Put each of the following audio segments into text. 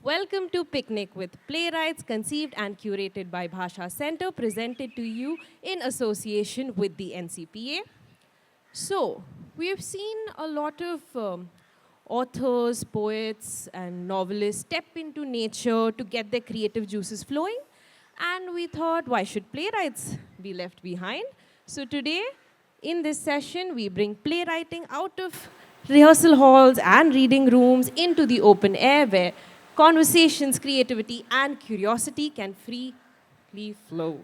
Welcome to Picnic with Playwrights, conceived and curated by Bhasha Centre, presented to you in association with the NCPA. So, we've seen a lot of authors, poets, and novelists step into nature to get their creative juices flowing. And we thought, why should playwrights be left behind? So, today, in this session, we bring playwriting out of rehearsal halls and reading rooms into the open air where conversations, creativity, and curiosity can freely flow.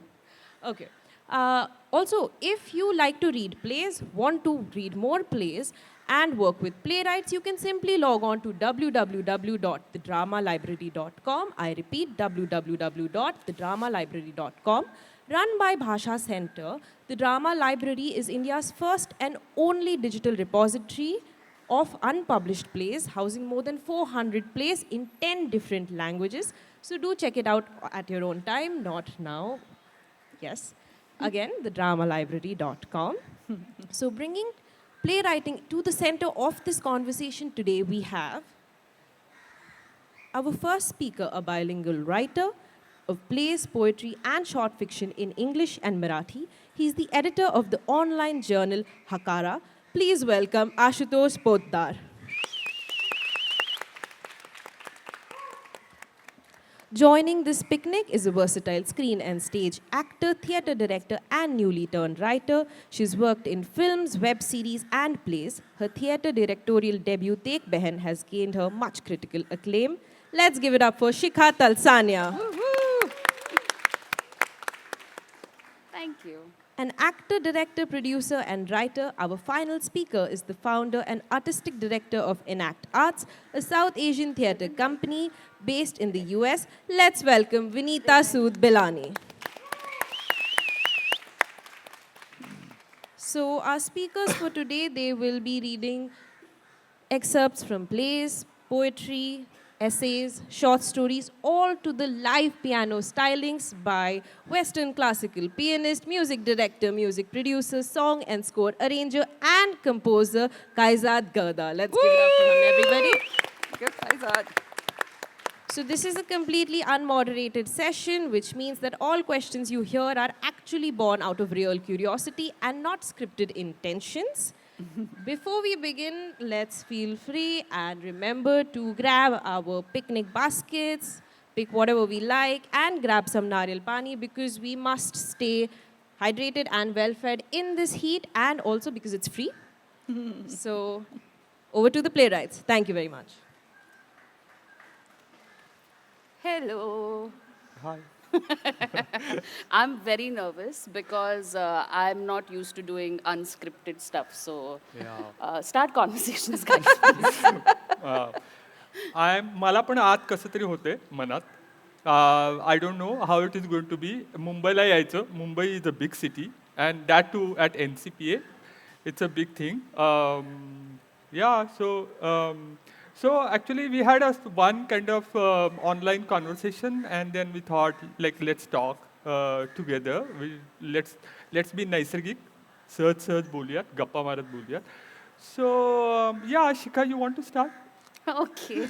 Okay. Also, if you like to read plays, want to read more plays, and work with playwrights, you can simply log on to www.thedramalibrary.com. I repeat, www.thedramalibrary.com. Run by Bhasha Centre, the Drama Library is India's first and only digital repository of unpublished plays, housing more than 400 plays in 10 different languages. So do check it out at your own time, not now. Yes. Again, thedramalibrary.com. So bringing playwriting to the center of this conversation today, we have our first speaker, a bilingual writer of plays, poetry, and short fiction in English and Marathi. He's the editor of the online journal Hakara. Please welcome Ashutosh Potdar. Joining this picnic is a versatile screen and stage actor, theatre director, and newly turned writer. She's worked in films, web series, and plays. Her theatre directorial debut, Tek Behan, has gained her much critical acclaim. Let's give it up for Shikha Talsania. Thank you. An actor, director, producer, and writer, our final speaker is the founder and artistic director of Enacte Arts, a South Asian theatre company based in the US. Let's welcome Vinita Sud Belani. So our speakers for today, they will be reading excerpts from plays, poetry, essays, short stories, all to the live piano stylings by Western classical pianist, music director, music producer, song and score arranger, and composer Kaizad Gherda. Let's give it up to him, everybody. Good, Kaizad. So this is a completely unmoderated session, which means that all questions you hear are actually born out of real curiosity and not scripted intentions. Before we begin, let's feel free and remember to grab our picnic baskets, pick whatever we like, and grab some nariyal pani because we must stay hydrated and well-fed in this heat, and also because it's free. So, over to the playwrights. Thank you very much. Hello. Hi. I'm very nervous because I'm not used to doing unscripted stuff. So start conversations, guys. मला पण आत कसं तरी होते मनात. I don't know how it is going to be. मुंबईला यायचं. Mumbai is a big city, and that too at NCPA. It's a big thing. So actually we had one kind of online conversation, and then we thought like let's talk together. Let's be नैसर्गिक, सहज बोलूयात, गप्पा मारत बोलूयात. So Shikha, you want to start? Okay.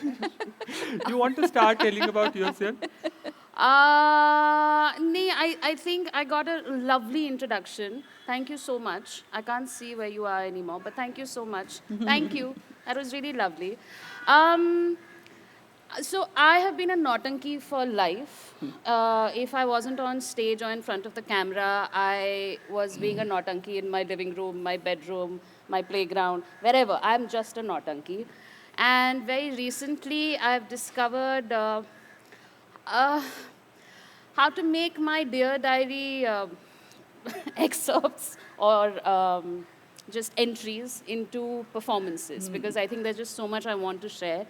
You want to start telling about yourself? I think I got a lovely introduction. Thank you so much. I can't see where you are anymore, but thank you so much. Thank you. That was really lovely. So I have been a nautanki for life. If I wasn't on stage or in front of the camera, I was being a nautanki in my living room, my bedroom, my playground, wherever. I'm just a nautanki. And very recently, I've discovered how to make my Dear Diary excerpts or just entries into performances, because I think there's just so much I want to share.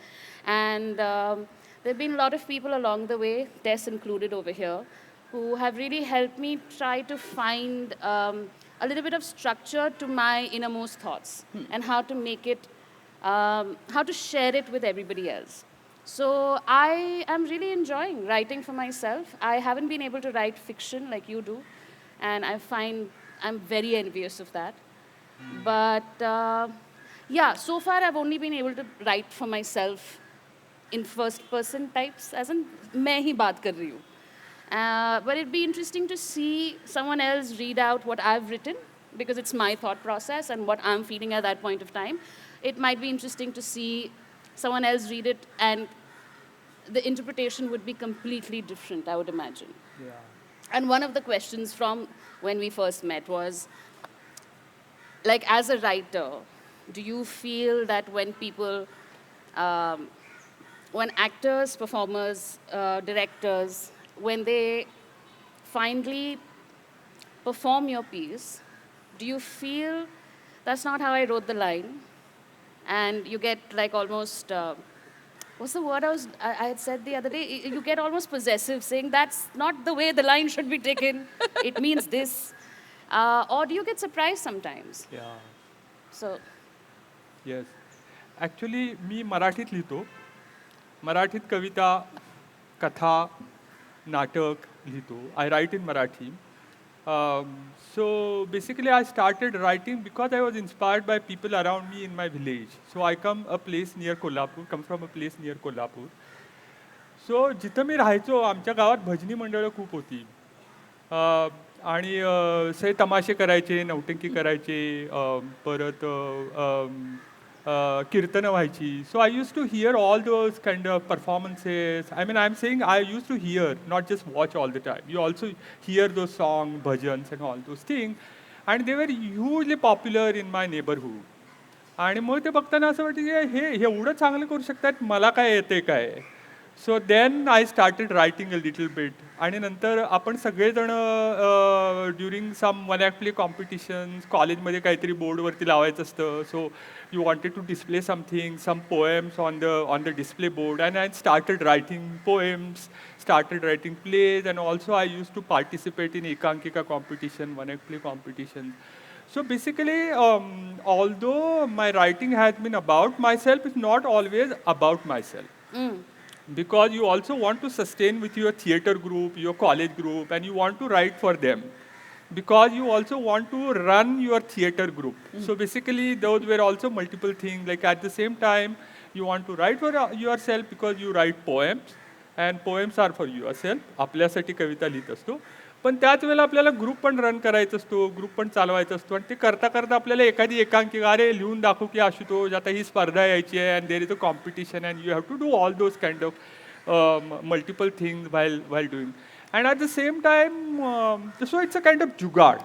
And there have been a lot of people along the way, Tess included over here, who have really helped me try to find a little bit of structure to my innermost thoughts and how to make it, how to share it with everybody else. So I am really enjoying writing for myself. I haven't been able to write fiction like you do, and I find I'm very envious of that. But so far I've only been able to write for myself in first person types, as in मैं ही बात कर रही हूँ. But it'd be interesting to see someone else read out what I've written, because it's my thought process and what I'm feeling at that point of time. It might be interesting to see someone else read it, and the interpretation would be completely different, I would imagine. Yeah. And one of the questions from when we first met was, like, as a writer, do you feel that when people, when actors, performers, directors, when they finally perform your piece, do you feel that's not how I wrote the line? And you get like almost, what's the word I had said the other day? You get almost possessive, saying that's not the way the line should be taken. It means this. Or do you get surprised sometimes? Yeah. So, Yes. Actually, मी मराठीत लिहितो. मराठीत कविता, कथा, नाटक लिहितो. I write in Marathi. So basically, I started writing because I was inspired by people around me in my village. So I come a place near Kolhapur, come from a place near Kolhapur. So जिथं मी राहायचो, आमच्या गावात भजनी मंडळं खूप होती. आणि सगळे तमाशे करायचे, नौटंकी करायचे, परत कीर्तनं व्हायची. So I use to hear all those kind of performances. I mean I am saying I use to hear, not just watch all the time. You also hear those song, भजन्स and all those thing. And they were hugely popular in my neighbourhood. आणि मग ते बघताना असं वाटतं की हे एवढं चांगलं करू शकतात, मला काय येते काय. So then I started writing a little bit. आणि नंतर आपण सगळेजण during some one act play competitions कॉलेजमध्ये काहीतरी बोर्डवरती लावायचं असतं. So you wanted to display something, some poems on the display board. And I started writing poems, started writing plays, and also I used to participate in ekankika competition, one act play competition. So basically, although my writing has been about myself, it's not always about myself. Because you also want to sustain with your theater group, your college group, and you want to write for them. Because you also want to run your theater group. So basically, those were also multiple things. Like at the same time, you want to write for yourself because you write poems. And poems are for yourself. आपल्यासाठी कविता लिहित असतो. पण त्याच वेळेला आपल्याला group पण run करायचा असतो, ग्रुप पण चालवायचा असतो. आणि ते करता करता आपल्याला एखादी एकांकिका, अरे लिहून दाखवू की आशुतोष, आता ही स्पर्धा यायची आहे, and there is a competition, and you have to do all those kind of multiple things while doing. And at the same time so it's a kind of jugaad.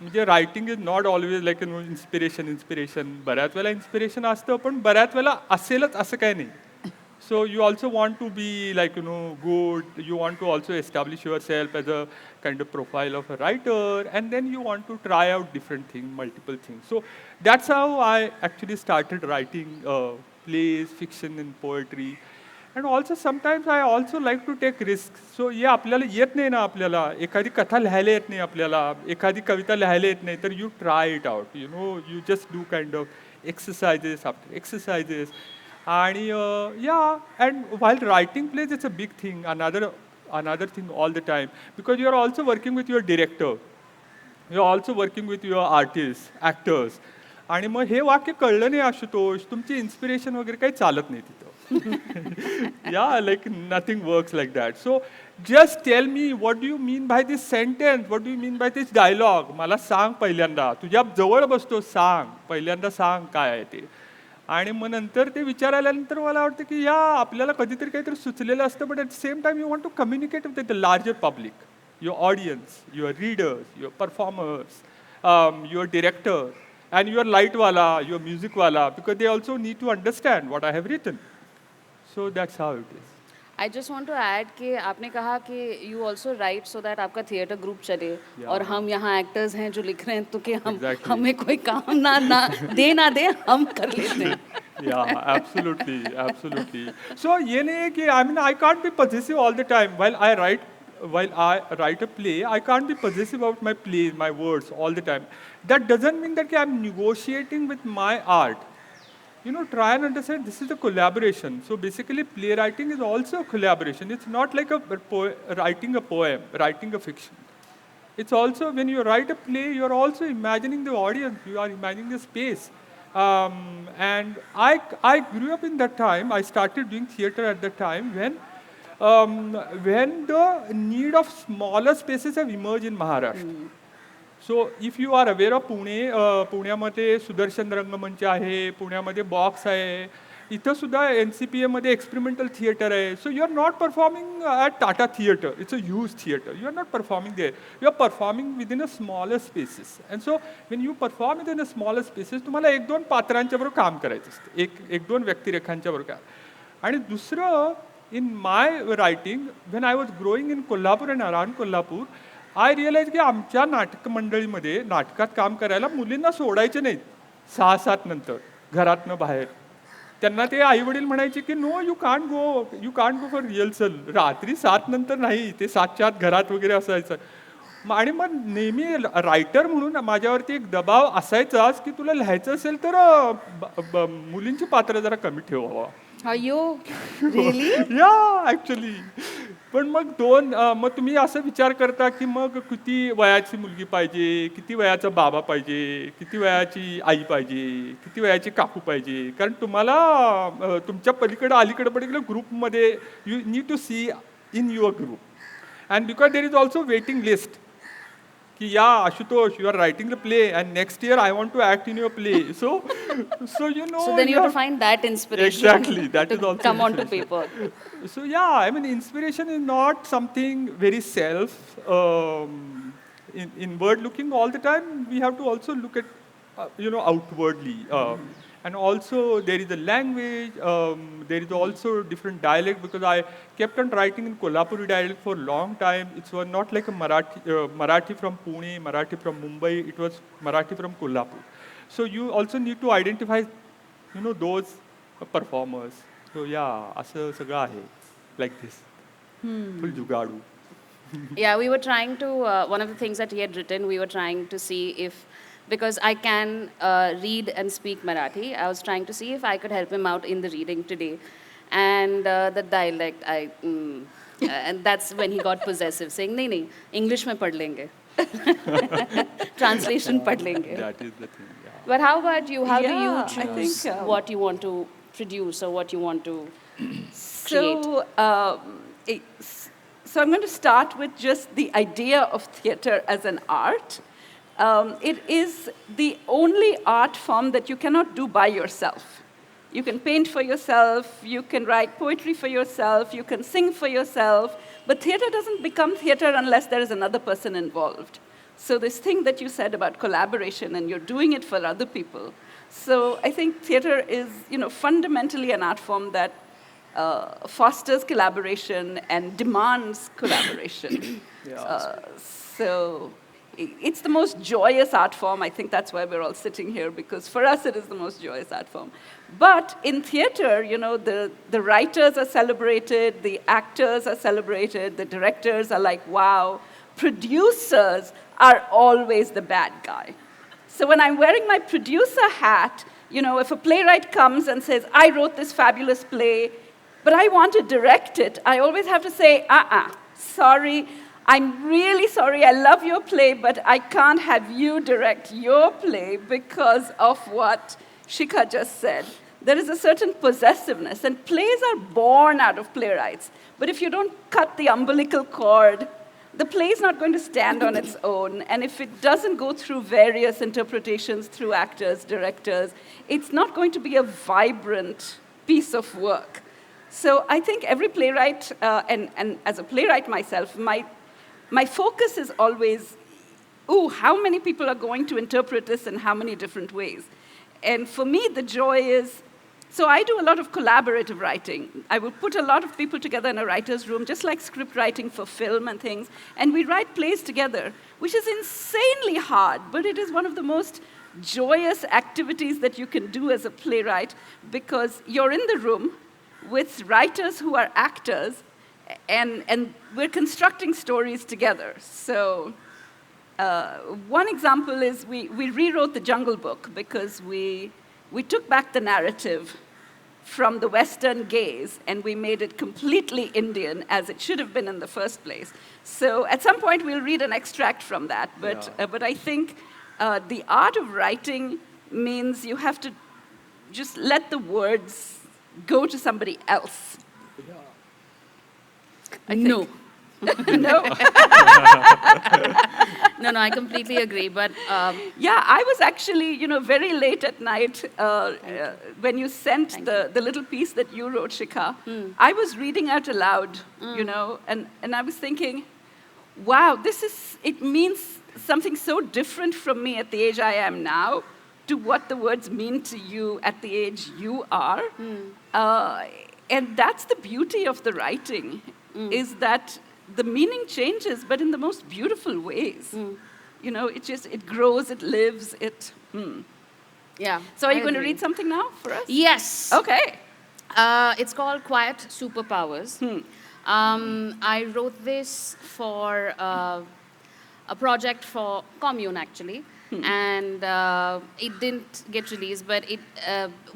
म्हणजे writing is not always like inspiration. बऱ्याच वेळेला inspiration असतं, पण बऱ्याच वेळेला असेलच असं काही नाही. So you also want to be like, good. You want to also establish yourself as a kind of profile of a writer, and then you want to try out different things, multiple things. So that's how I actually started writing plays, fiction, and poetry. And also sometimes I also like to take risks. So आपल्याला येत नाही ना, आपल्याला एखादी कथा लिहायला येत नाही, आपल्याला एखादी कविता लिहायला येत नाही, तर you try it out. You just do kind of exercises after exercises. And and while writing plays, it's a big thing, another thing all the time, because you're also working with your director, you're also working with your artists, actors. आणि मग हे वाक्य कळलं नाही आशुतोष, तुमची inspiration वगैरे काही चालत नाही तिथं. Yeah like nothing works like that. So just tell me what do you mean by this sentence, what do you mean by this dialogue. मला सांग पहिल्यांदा, तुझ्या जवळ बसतो, सांग पहिल्यांदा, सांग काय आहे ते. आणि मग नंतर ते विचारायल्यानंतर मला वाटतं की आपल्याला कधीतरी काहीतरी सुचलेलं असतं, but at the same time you want to communicate with the larger public, your audience, your readers, your performers, your director, and your लाईटवाला, युअर म्युझिकवाला, because they also need to understand what I have written. So that's how it is. I just want to add कि आपने कहा कि you also write so that आपका theatre group चले. और हम यहाँ एक्टर्स हैं जो लिख रहे हैं, तो कि हमें कोई काम ना दे हम कर लेते हैं. Absolutely. So ये नहीं है कि I can't be possessive all the time. While I write a play, I can't be possessive about my plays, my words all the time. That doesn't mean that I'm negotiating with my art. Try and understand this is a collaboration. So basically, playwriting is also a collaboration. It's not like writing a poem, writing a fiction. It's also, when you write a play, you're also imagining the audience, you are imagining the space. And I grew up in that time. I started doing theater at the time when the need of smaller spaces have emerged in Maharashtra. So if you are aware of Pune पुण्यामध्ये सुदर्शन रंगमंच आहे, पुण्यामध्ये box आहे, इथं सुद्धा NCPA experimental theatre आहे. So you are not performing at Tata theatre, it's a huge theatre. You are not performing there, you are performing within a smaller spaces. And so when you perform within a smaller spaces तुम्हाला एक दोन पात्रांच्या बरोबर काम करायचं असतं, एक दोन व्यक्तिरेखांच्या बरोबर. आणि दुसरं, in my writing when I was growing in Kolhapur and around Kolhapur, I realise की आमच्या नाटक मंडळीमध्ये नाटकात काम करायला मुलींना सोडायचे नाहीत 6-7 नंतर घरातनं बाहेर. त्यांना ते आईवडील म्हणायचे की no you can't go for rehearsal. रात्री 7 नंतर नाही, ते 7च्या आत घरात वगैरे असायचं. आणि मग नेहमी रायटर म्हणून माझ्यावरती एक दबाव असायचाच की तुला लिहायचं असेल तर मुलींची पात्र जरा कमी ठेवावा. अयो रिअली? या ॲक्च्युली. पण मग मग तुम्ही असं विचार करता की मग किती वयाची मुलगी पाहिजे, किती वयाचा बाबा पाहिजे, किती वयाची आई पाहिजे, किती वयाची काकू पाहिजे. कारण तुम्हाला तुमच्या अलीकडे ग्रुपमध्ये you need to see in your group. And because there is also waiting list की या Ashutosh, you are writing the play and next year I want to act in your play. So you know. So then you have to find that inspiration. Exactly, that to is also come onto paper. So yeah, I mean, inspiration is not something very in word looking all the time. We have to also look at outwardly. And also there is a language, there is also different dialect, because I kept on writing in Kolhapuri dialect for a long time. It was not like a Marathi from Pune, Marathi from Mumbai, it was Marathi from Kolhapur. So you also need to identify, those performers. So yeah, असं सगळं आहे, like this. Full जुगाडू. Yeah, we were trying to, one of the things that he had written, we were trying to see if, because I can read and speak Marathi, I was trying to see if I could help him out in the reading today. And the dialect, and that's when he got possessive, saying, nahi, English mein pad lenge. Translation pad lenge. That is the thing, yeah. But how about you? How do you I choose think, what you want to produce or what you want to create? So I'm going to start with just the idea of theatre as an art. It is the only art form that you cannot do by yourself. You can paint for yourself, you can write poetry for yourself, you can sing for yourself, but theatre doesn't become theatre unless there is another person involved. So this thing that you said about collaboration, and you're doing it for other people. So I think theatre is, fundamentally an art form that fosters collaboration and demands collaboration. So it's the most joyous art form. I think that's why we're all sitting here, because for us it is the most joyous art form. But in theatre, the writers are celebrated, the actors are celebrated, the directors are like, wow. Producers are always the bad guy. So when I'm wearing my producer hat, if a playwright comes and says, I wrote this fabulous play, but I want to direct it, I always have to say, sorry, I'm really sorry, I love your play, but I can't have you direct your play because of what Shikha just said. There is a certain possessiveness, and plays are born out of playwrights. But if you don't cut the umbilical cord, the play is not going to stand on its own. And if it doesn't go through various interpretations through actors, directors, it's not going to be a vibrant piece of work. So I think every playwright, and as a playwright myself, my focus is always, how many people are going to interpret this in how many different ways? And for me, the joy is, so I do a lot of collaborative writing. I will put a lot of people together in a writer's room, just like script writing for film and things, and we write plays together, which is insanely hard, but it is one of the most joyous activities that you can do as a playwright, because you're in the room with writers who are actors, and we're constructing stories together. So one example is we rewrote the Jungle Book because we took back the narrative from the Western gaze and we made it completely Indian, as it should have been in the first place. So at some point we'll read an extract from that, but I think the art of writing means you have to just let the words go to somebody else. I think. No. No? No, I completely agree. But Yeah, I was actually, very late at night when you sent the little piece that you wrote, Shikha. I was reading out aloud, and I was thinking, wow, it means something so different from me at the age I am now to what the words mean to you at the age you are. And that's the beauty of the writing, is that the meaning changes, but in the most beautiful ways. It grows, it lives, yeah. So are you I going to agree. read something now for us? Yes. Okay. It's called Quiet Superpowers. I wrote this for a project for Commune, actually. And it didn't get released, but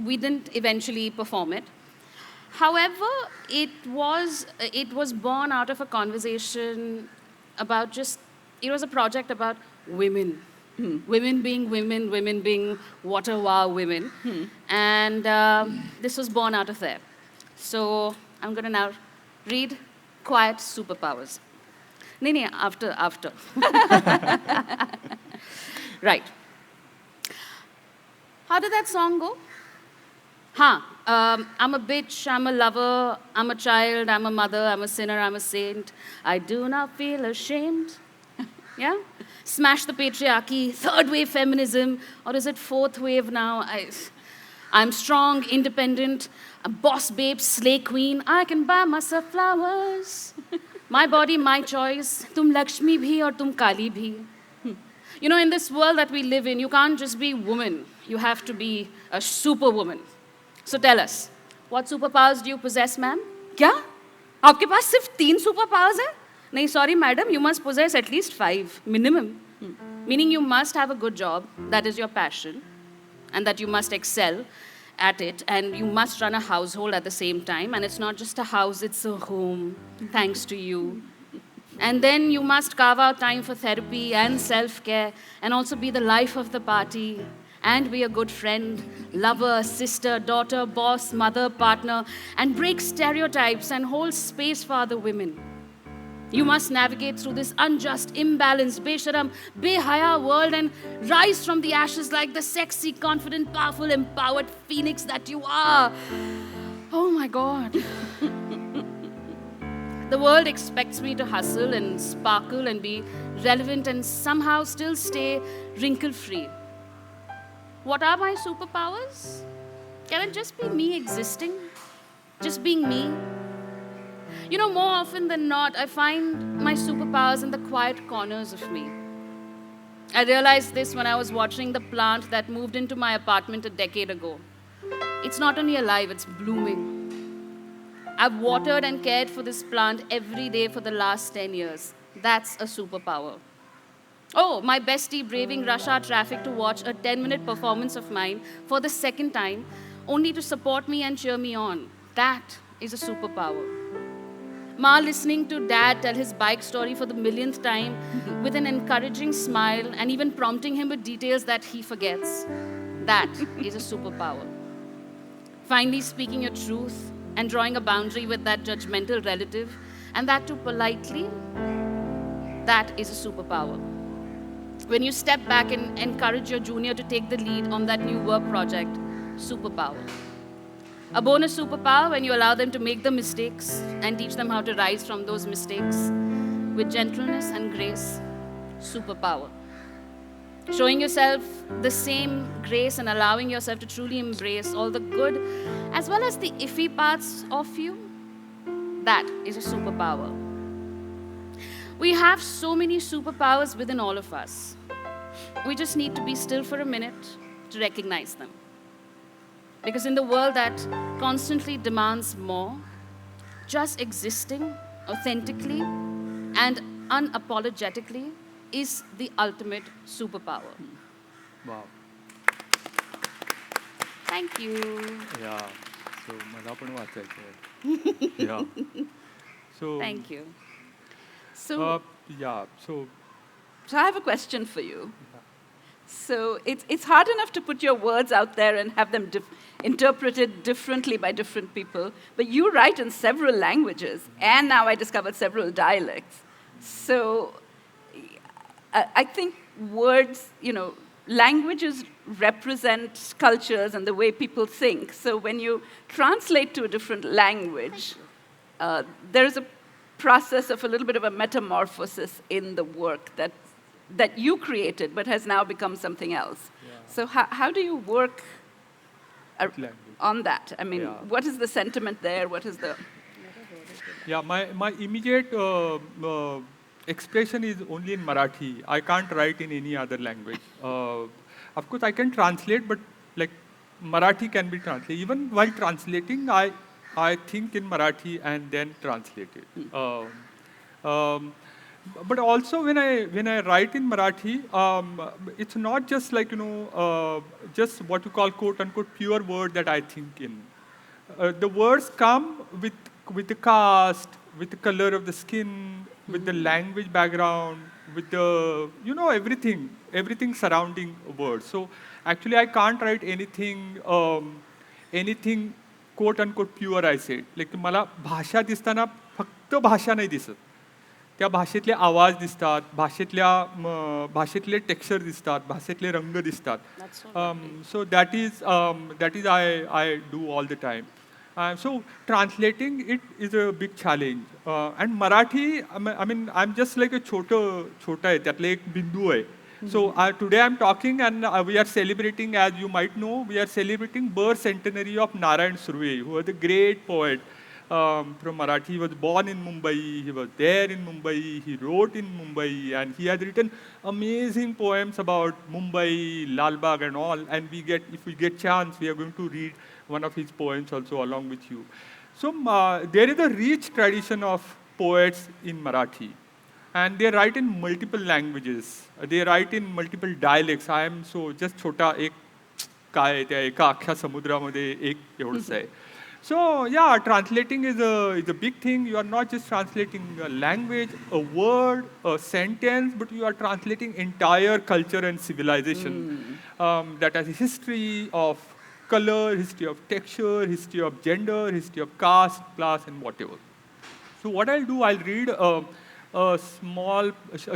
we didn't eventually perform it. However, it was born out of a conversation about it was a project about women. Women being women, women being water wow women. And this was born out of there. So I'm going to now read Quiet Superpowers. No, after. Right. How did that song go? I'm a bitch, I'm a lover, I'm a child, I'm a mother, I'm a sinner, I'm a saint. I do not feel ashamed. Yeah? Smash the patriarchy, third wave feminism, or is it fourth wave now? I'm strong, independent, a boss babe, slay queen. I can buy myself flowers. My body, my choice. Tum Lakshmi bhi or tum Kali bhi. In this world that we live in, you can't just be woman. You have to be a superwoman. So tell us, what superpowers do you possess, ma'am? क्या? आपके पास सिर्फ 3 superpowers हैं? नहीं, sorry, madam, you must possess at least 5, minimum. Meaning you must have a good job, that is your passion, and that you must excel at it, and you must run a household at the same time, and it's not just a house, it's a home, thanks to you. And then you must carve out time for therapy and self-care, and also be the life of the party, and be a good friend, lover, sister, daughter, boss, mother, partner, and break stereotypes and hold space for other women. You must navigate through this unjust, imbalanced, besharam, behaya world and rise from the ashes like the sexy, confident, powerful, empowered phoenix that you are. Oh my God. The world expects me to hustle and sparkle and be relevant and somehow still stay wrinkle-free. What are my superpowers? Can it just be me existing? Just being me? More often than not, I find my superpowers in the quiet corners of me. I realized this when I was watching the plant that moved into my apartment a decade ago. It's not only alive, it's blooming. I've watered and cared for this plant every day for the last 10 years. That's a superpower. Oh, my bestie braving rush hour traffic to watch a 10-minute performance of mine for the second time, only to support me and cheer me on. That is a superpower. Ma listening to dad tell his bike story for the millionth time with an encouraging smile and even prompting him with details that he forgets. That is a superpower. Finally speaking your truth and drawing a boundary with that judgmental relative, and that too politely, that is a superpower. When you step back and encourage your junior to take the lead on that new work project, superpower. A bonus superpower when you allow them to make the mistakes and teach them how to rise from those mistakes with gentleness and grace, superpower. Showing yourself the same grace and allowing yourself to truly embrace all the good as well as the iffy parts of you, that is a superpower. We have so many superpowers within all of us. We just need to be still for a minute to recognize them. Because in the world that constantly demands more, just existing authentically and unapologetically is the ultimate superpower. Wow. Thank you. Yeah. So मला पण वाचायचं. Yeah. So. Thank you. So, Yeah. So. so I have a question for you. So it's hard enough to put your words out there and have them interpreted differently by different people. But you write in several languages, and now I discovered several dialects. So I think words, languages represent cultures and the way people think. So when you translate to a different language, there is a process of a little bit of a metamorphosis in the work that you created but has now become something else. Yeah. So how do you work on that? I mean, what is the sentiment there? What is the... Yeah, my immediate expression is only in Marathi. I can't write in any other language. Of course, I can translate, but like Marathi can be translated. Even while translating, I think in Marathi and then translate it. But also when I write in Marathi, it's not just like just what you call quote unquote pure word that I think in. The words come with the caste, with the color of the skin, with the language background, with the everything surrounding words. So actually I can't write anything quote unquote pure I said. Like मला भाषा दिसताना फक्त भाषा नाही दिसत. त्या भाषेतले आवाज दिसतात, भाषेतले टेक्स्चर दिसतात, भाषेतले रंग दिसतात. So that is I do all the time. So translating it is a big challenge. And Marathi, I mean, I'm just like a chota hai, त्यातले एक बिंदू आहे. So today I'm talking and we are celebrating, as you might know, we are celebrating birth centenary of Narayan Surve, who was a great poet from Marathi. He was born in Mumbai, he was there in Mumbai, he wrote in Mumbai, and he has written amazing poems about Mumbai, Lal Bagh and all. And if we get chance, we are going to read one of his poems also along with you. So there is a rich tradition of poets in Marathi. And they write in multiple languages. They write in multiple dialects. I am so just छोटा एक काय त्या एका अख्ख्या समुद्रामध्ये एक एवढंच आहे. So yeah, translating is a big thing. You are not just translating a language, a word, a sentence, but you are translating entire culture and civilization that has a history of color, history of texture, history of gender, history of caste, class, and whatever. So what I'll do, I'll read a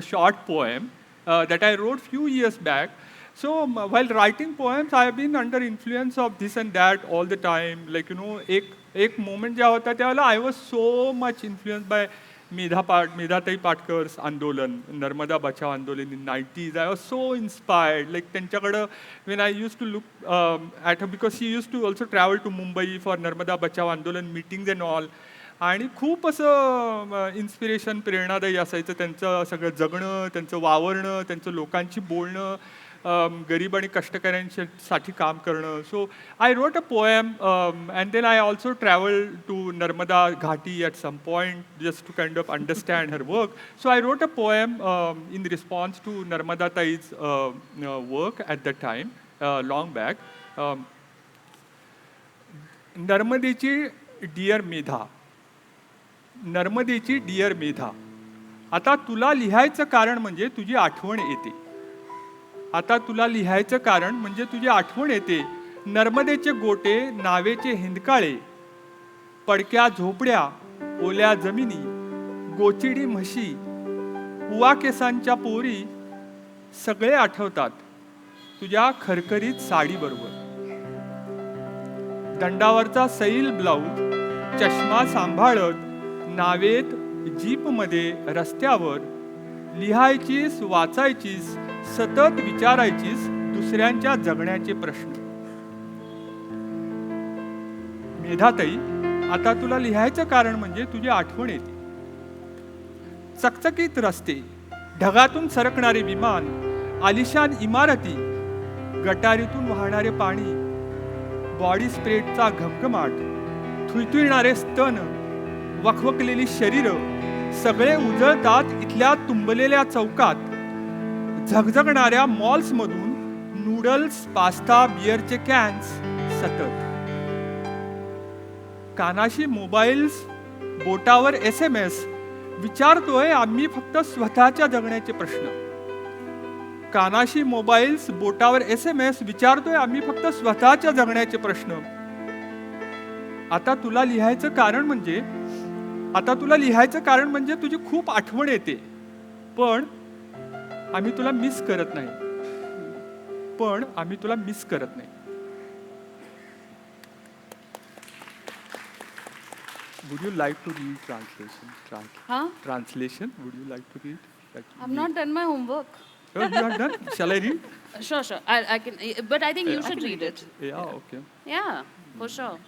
short poem that I wrote few years back. So while writing poems, I have been under influence of this and that all the time. Like, एक moment ज्या होता त्यावेळेला I was so much influenced by मेधाताई पाटकर's आंदोलन, नर्मदा बचाव आंदोलन in 90s. I was so inspired. Like त्यांच्याकडं when I used to look at her, because she used to also travel to Mumbai for Narmada बचाव आंदोलन meetings and all. आणि खूप असं inspiration प्रेरणादायी असायचं त्यांचं सगळं जगणं, त्यांचं वावरणं, त्यांचं लोकांशी बोलणं, गरीब आणि कष्टकऱ्यांसाठी काम करणं. So I wrote a poem and then I also travel to Narmada घाटी at some point just to kind of understand her work. So I wrote a poem in response to Narmada ताईज work at the time long back. नर्मदेची dear Medha, नर्मदेची dear Medha, आता तुला लिहायचं कारण म्हणजे तुझी आठवण येते. आता तुला लिहायचं कारण म्हणजे तुझी आठवण येते. नर्मदेचे गोटे नावेचे हिंदकाळे, पडक्या झोपड्या, ओल्या जमिनी, गोचिडी म्हशी, उवा केसांच्या पोरी सगळे आठवतात तुझ्या खरखरीत साडीबरोबर. दंडावरचा सैल ब्लाऊज, चष्मा सांभाळत नावेत जीपमध्ये रस्त्यावर लिहायचीस, वाचायचीस, सतत विचारायचीस दुसऱ्यांच्या जगण्याचे प्रश्न. मेधाताई, आता तुला लिहायचं कारण म्हणजे तुझी आठवण येते. चकचकीत रस्ते, ढगातून सरकणारे विमान, आलिशान इमारती, गटारीतून वाहणारे पाणी, बॉडी स्प्रेचा घमघमाट, थुयथुयणारे स्तन, वखवकलेली शरीरं सगळे उजळतात इथल्या तुंबलेल्या चौकात. झगझगणाऱ्या मॉल्समधून नूडल्स, पास्ता, बिअरचे कॅन्स सतत. कानाशी मोबाईल्स, बोटावर SMS, विचारतोय आम्ही फक्त स्वतःच्या जगण्याचे प्रश्न. कानाशी मोबाईल्स, बोटावर SMS विचारतोय आम्ही फक्त स्वतःच्या जगण्याचे प्रश्न. आता तुला लिहायचं कारण म्हणजे तुझी खूप आठवण येते, पण आम्ही तुला मिस करत नाही. Would you like to read translation? Huh? Translation? Would you like to read? I've not done my homework. Oh, you have done? Shall I read? Sure. I can, but I think you should read it. Yeah, okay. Yeah, for sure.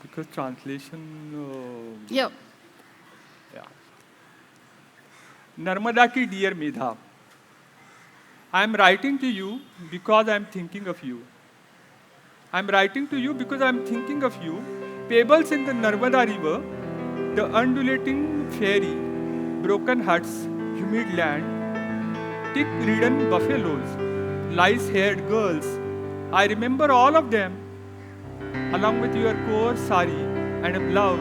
Because translation. Yeah. Narmada ki dear Medha, I am writing to you because I am thinking of you. Pebbles in the Narmada river, the undulating ferry, broken huts, humid land, tick-ridden buffaloes, lice-haired girls. I remember all of them, along with your coarse sari and a blouse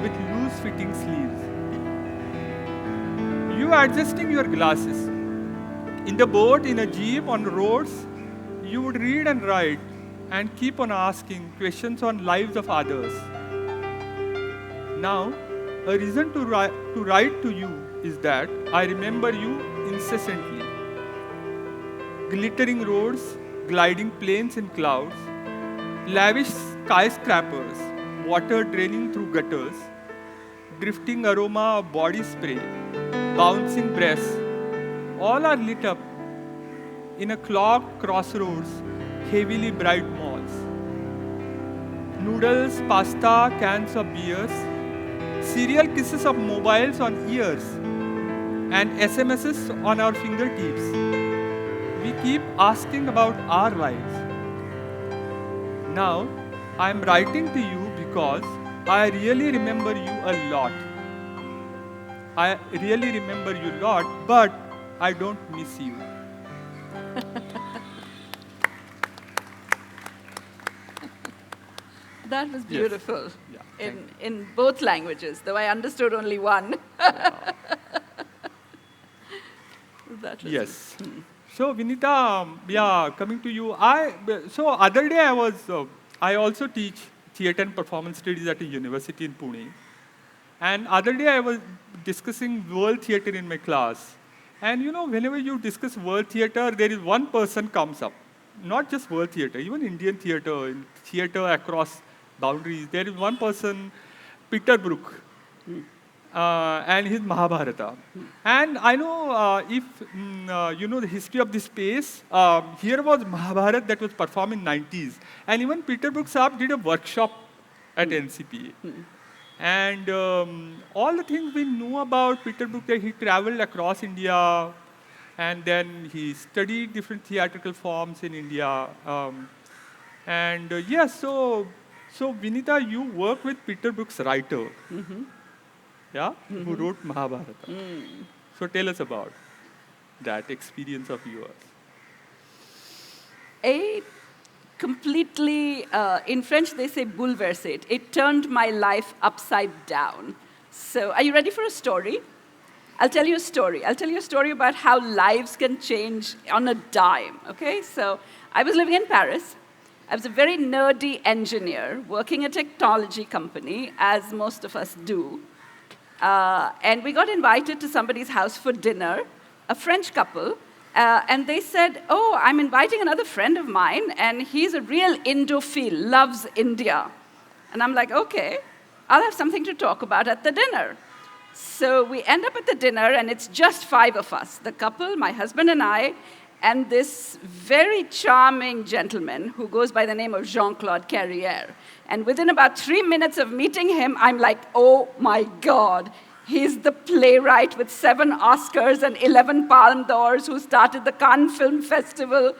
with loose-fitting sleeves. You adjusting your glasses. In the boat, in a jeep, on roads, you would read and write and keep on asking questions on lives of others. Now, a reason to write to you is that I remember you incessantly. Glittering roads, gliding planes in clouds, lavish skyscrapers, water draining through gutters, drifting aroma of body spray, bouncing breaths, all are lit up in a clogged crossroads, heavily bright malls. Noodles, pasta, cans of beers, serial kisses of mobiles on ears, and SMSs on our fingertips. We keep asking about our lives. Now, I am writing to you because I really remember you a lot. But I don't miss you. That was beautiful. Yes. Yeah, in both languages, though I understood only one. That was Yes. So Vinita, coming to you. So other day I also teach theatre and performance studies at a university in Pune. And other day I was discussing world theatre in my class. And whenever you discuss world theatre, there is one person comes up. Not just world theatre, even Indian theatre across boundaries. There is one person, Peter Brook, and his Mahabharata. And I know if you know the history of this space, here was Mahabharata that was performed in 90s. And even Peter Brook Saab did a workshop at NCPA. And all the things we know about Peter Brook, that he traveled across India, and then he studied different theatrical forms in India. So Vinita, you work with Peter Brook's writer, who wrote Mahabharata. So tell us about that experience of yours. Completely, in French they say bouleversé. It turned my life upside down. So are you ready for a story? I'll tell you a story about how lives can change on a dime, okay? So I was living in Paris. I was a very nerdy engineer working at a technology company, as most of us do. And we got invited to somebody's house for dinner, a French couple. And they said, oh, I'm inviting another friend of mine, and he's a real Indophile, loves India. And I'm like, okay, I'll have something to talk about at the dinner. So we end up at the dinner, and it's just 5 of us, the couple, my husband and I, and this very charming gentleman who goes by the name of Jean-Claude Carrière. And within about 3 minutes of meeting him, I'm like, oh my God. He's the playwright with 7 Oscars and 11 Palme d'Ors who started the Cannes Film Festival,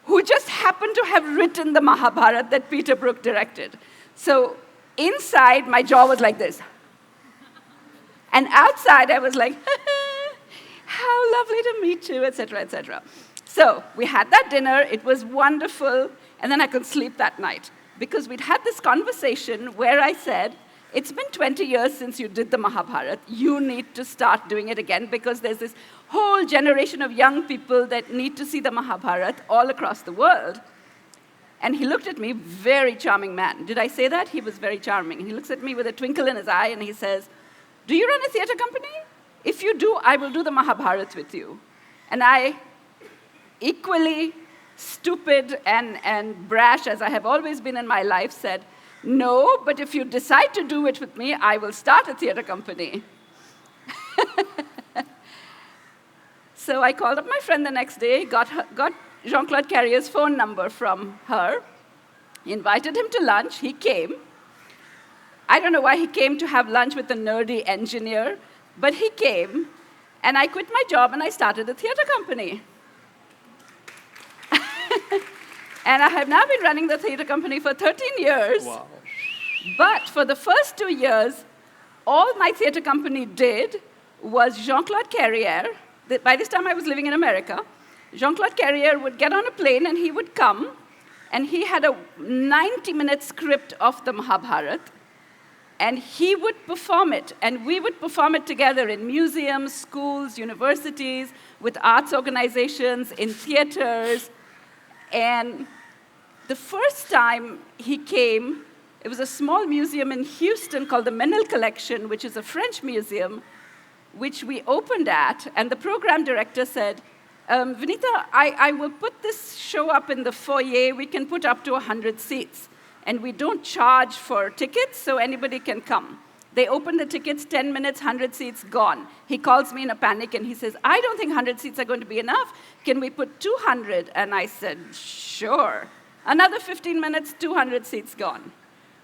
who just happened to have written the Mahabharata that Peter Brook directed. So inside, my jaw was like this. And outside, I was like, how lovely to meet you, etc., etc. So we had that dinner. It was wonderful. And then I couldn't sleep that night because we'd had this conversation where I said, it's been 20 years since you did the Mahabharata. You need to start doing it again because there's this whole generation of young people that need to see the Mahabharata all across the world. And he looked at me, very charming man. Did I say that? He was very charming. He looks at me with a twinkle in his eye and he says, do you run a theater company? If you do, I will do the Mahabharata with you. And I, equally stupid and brash as I have always been in my life, said, no, but if you decide to do it with me, I will start a theater company. So I called up my friend the next day, got Jean-Claude Carrier's phone number from her, invited him to lunch. He came. I don't know why he came to have lunch with a nerdy engineer, but he came, and I quit my job and I started a theater company. And I have now been running the theater company for 13 years. Wow. But for the first 2 years, all my theater company did was Jean-Claude Carrier. By this time I was living in America. Jean-Claude Carrier would get on a plane and he would come, and he had a 90-minute script of the Mahabharata, and he would perform it, and we would perform it together in museums, schools, universities, with arts organizations, in theaters. And the first time he came, it was a small museum in Houston called the Menil Collection, which is a French museum, which we opened at, and the program director said, Vinita, I will put this show up in the foyer. We can put up to 100 seats. And we don't charge for tickets, so anybody can come. They open the tickets, 10 minutes, 100 seats, gone. He calls me in a panic, and he says, I don't think 100 seats are going to be enough. Can we put 200? And I said, sure. Another 15 minutes, 200 seats gone.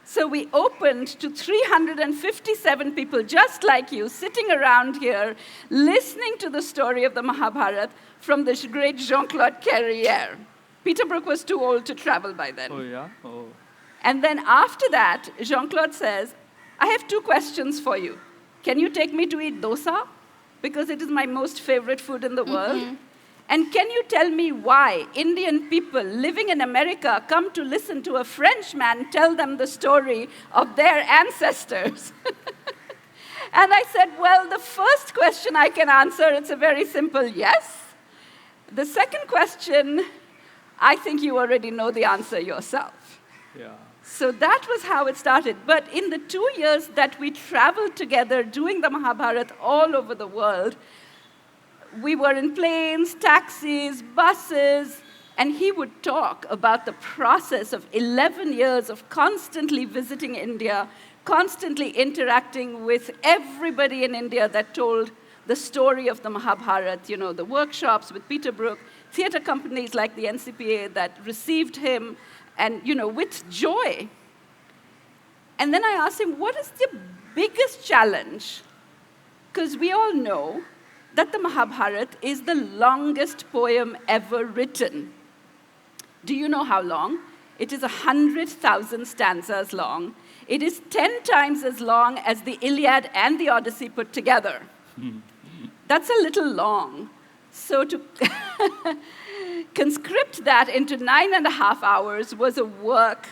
So we opened to 357 people just like you, sitting around here, listening to the story of the Mahabharata from the great Jean-Claude Carrier. Peter Brook was too old to travel by then. Oh, yeah? Oh. And then after that, Jean-Claude says, I have 2 questions for you. Can you take me to eat dosa? Because it is my most favorite food in the world. And can you tell me why Indian people living in America come to listen to a Frenchman tell them the story of their ancestors? And I said, well, the first question I can answer, it's a very simple yes. The second question, I think you already know the answer yourself. Yeah. So that was how it started. But in the 2 years that we traveled together doing the Mahabharata all over the world, we were in planes, taxis, buses, and he would talk about the process of 11 years of constantly visiting India, constantly interacting with everybody in India that told the story of the Mahabharata, you know, the workshops with Peter Brook, theater companies like the NCPA that received him, and, you know, with joy. And then I asked him, what is the biggest challenge? Because we all know that the Mahabharata is the longest poem ever written. Do you know how long? It is 100,000 stanzas long. It is 10 times as long as the Iliad and the Odyssey put together. That's a little long. So to conscript that into 9.5 hours was a work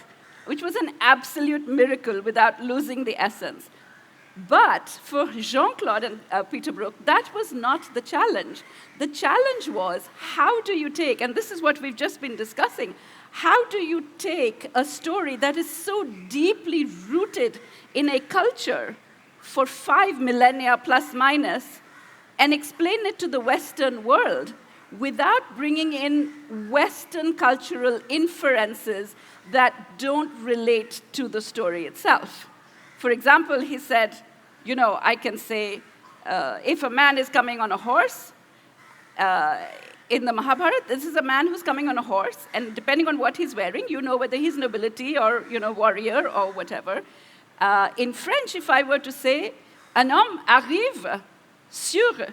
which was an absolute miracle without losing the essence. But for Jean-Claude and Peter Brook, that was not the challenge. The challenge was, how do you take, and this is what we've just been discussing, how do you take a story that is so deeply rooted in a culture for 5 millennia plus minus and explain it to the Western world without bringing in Western cultural inferences that don't relate to the story itself? For example, he said, you know, I can say, if a man is coming on a horse, in the Mahabharata, this is a man who's coming on a horse, and depending on what he's wearing, you know whether he's nobility or, you know, warrior or whatever. In French, if I were to say, un homme arrive sur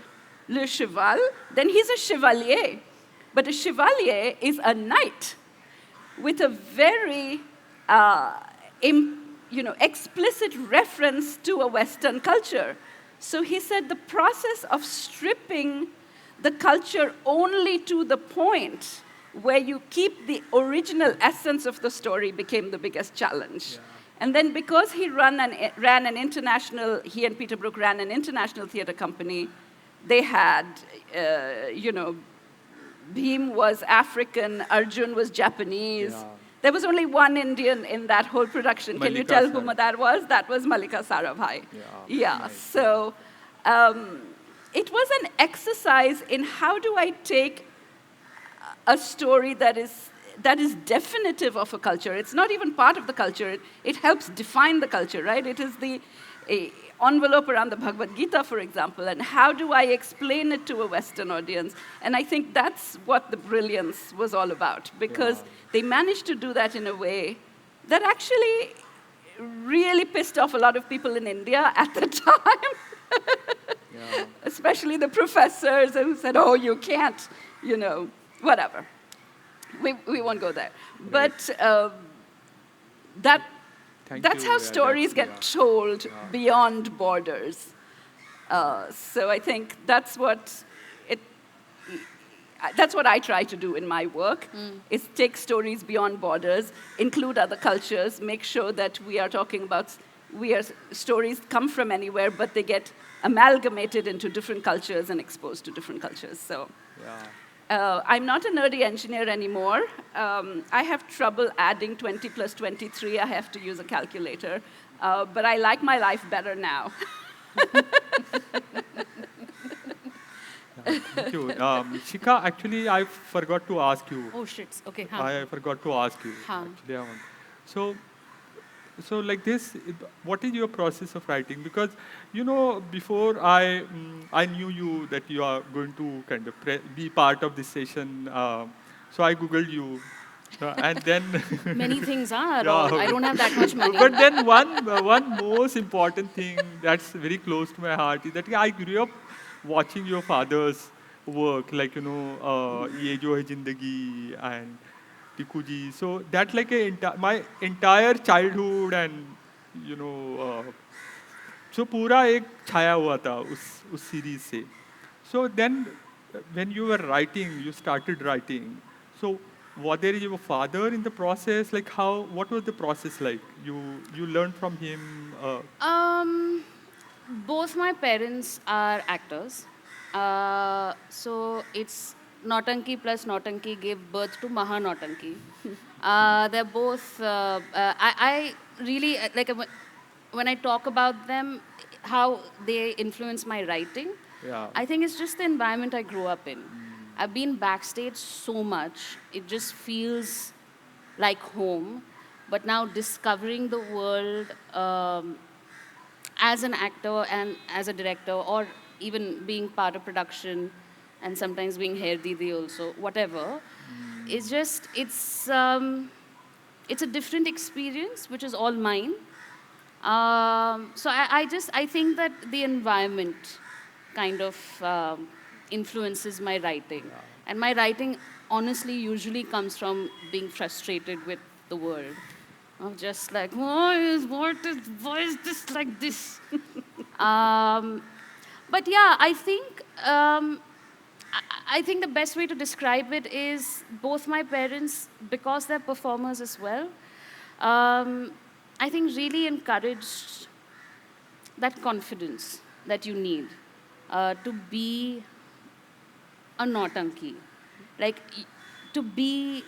le cheval, then he's a chevalier. But a chevalier is a knight with a very explicit reference to a Western culture. So he said the process of stripping the culture only to the point where you keep the original essence of the story became the biggest challenge. Yeah. And then because he ran an international, he and Peter Brook ran an international theater company, they had, Bhim was African, Arjun was Japanese. Yeah. There was only one Indian in that whole production. Can you Mallika tell whom Sarabhai. that was? That was Mallika Sarabhai. Yeah, nice. So it was an exercise in how do I take a story that is definitive of a culture. It's not even part of the culture. It helps define the culture, right? It is the envelope around the Bhagavad Gita, for example, and how do I explain it to a Western audience? And I think that's what the brilliance was all about, because they managed to do that in a way that actually really pissed off a lot of people in India at the time. Especially the professors who said, oh, you can't, whatever. We won't go there. Right. But that's how stories get told beyond borders. So I think that's what I try to do in my work, is take stories beyond borders, include other cultures, make sure that we are talking about, stories come from anywhere, but they get amalgamated into different cultures and exposed to different cultures. So. I'm not a nerdy engineer anymore. I have trouble adding 20 plus 23. I have to use a calculator. But I like my life better now. Thank you. Shikha, actually, I forgot to ask you. Oh, shit. Okay. I forgot to ask you. Actually, so like this, what is your process of writing? Because, before I knew you that you are going to kind of be part of this session. So I Googled you. And then many things are. I don't have that much money. But then one most important thing that's very close to my heart is that I grew up watching your father's work, like, Ye Jo Hai Zindagi and Tikuji. So that like my entire childhood and, so पूरा एक छाया हुआ था उस series से. So then when you were writing, you started writing. So was there your father in the process? Like what was the process like? You learned from him? Both my parents are actors. So it's Nautanki plus Nautanki gave birth to Maha Nautanki. They're both, I really, like when I talk about them, how they influence my writing, I think it's just the environment I grew up in. I've been backstage so much, it just feels like home. But now discovering the world as an actor and as a director, or even being part of production, and sometimes being hair didi also, whatever, it's just, it's a different experience, which is all mine. So I think that the environment kind of influences my writing. And my writing, honestly, usually comes from being frustrated with the world. Of just like, why is this like this? But yeah, I think the best way to describe it is both my parents, because they're performers as well, I think really encouraged that confidence that you need to be a Nautanki. Like, to be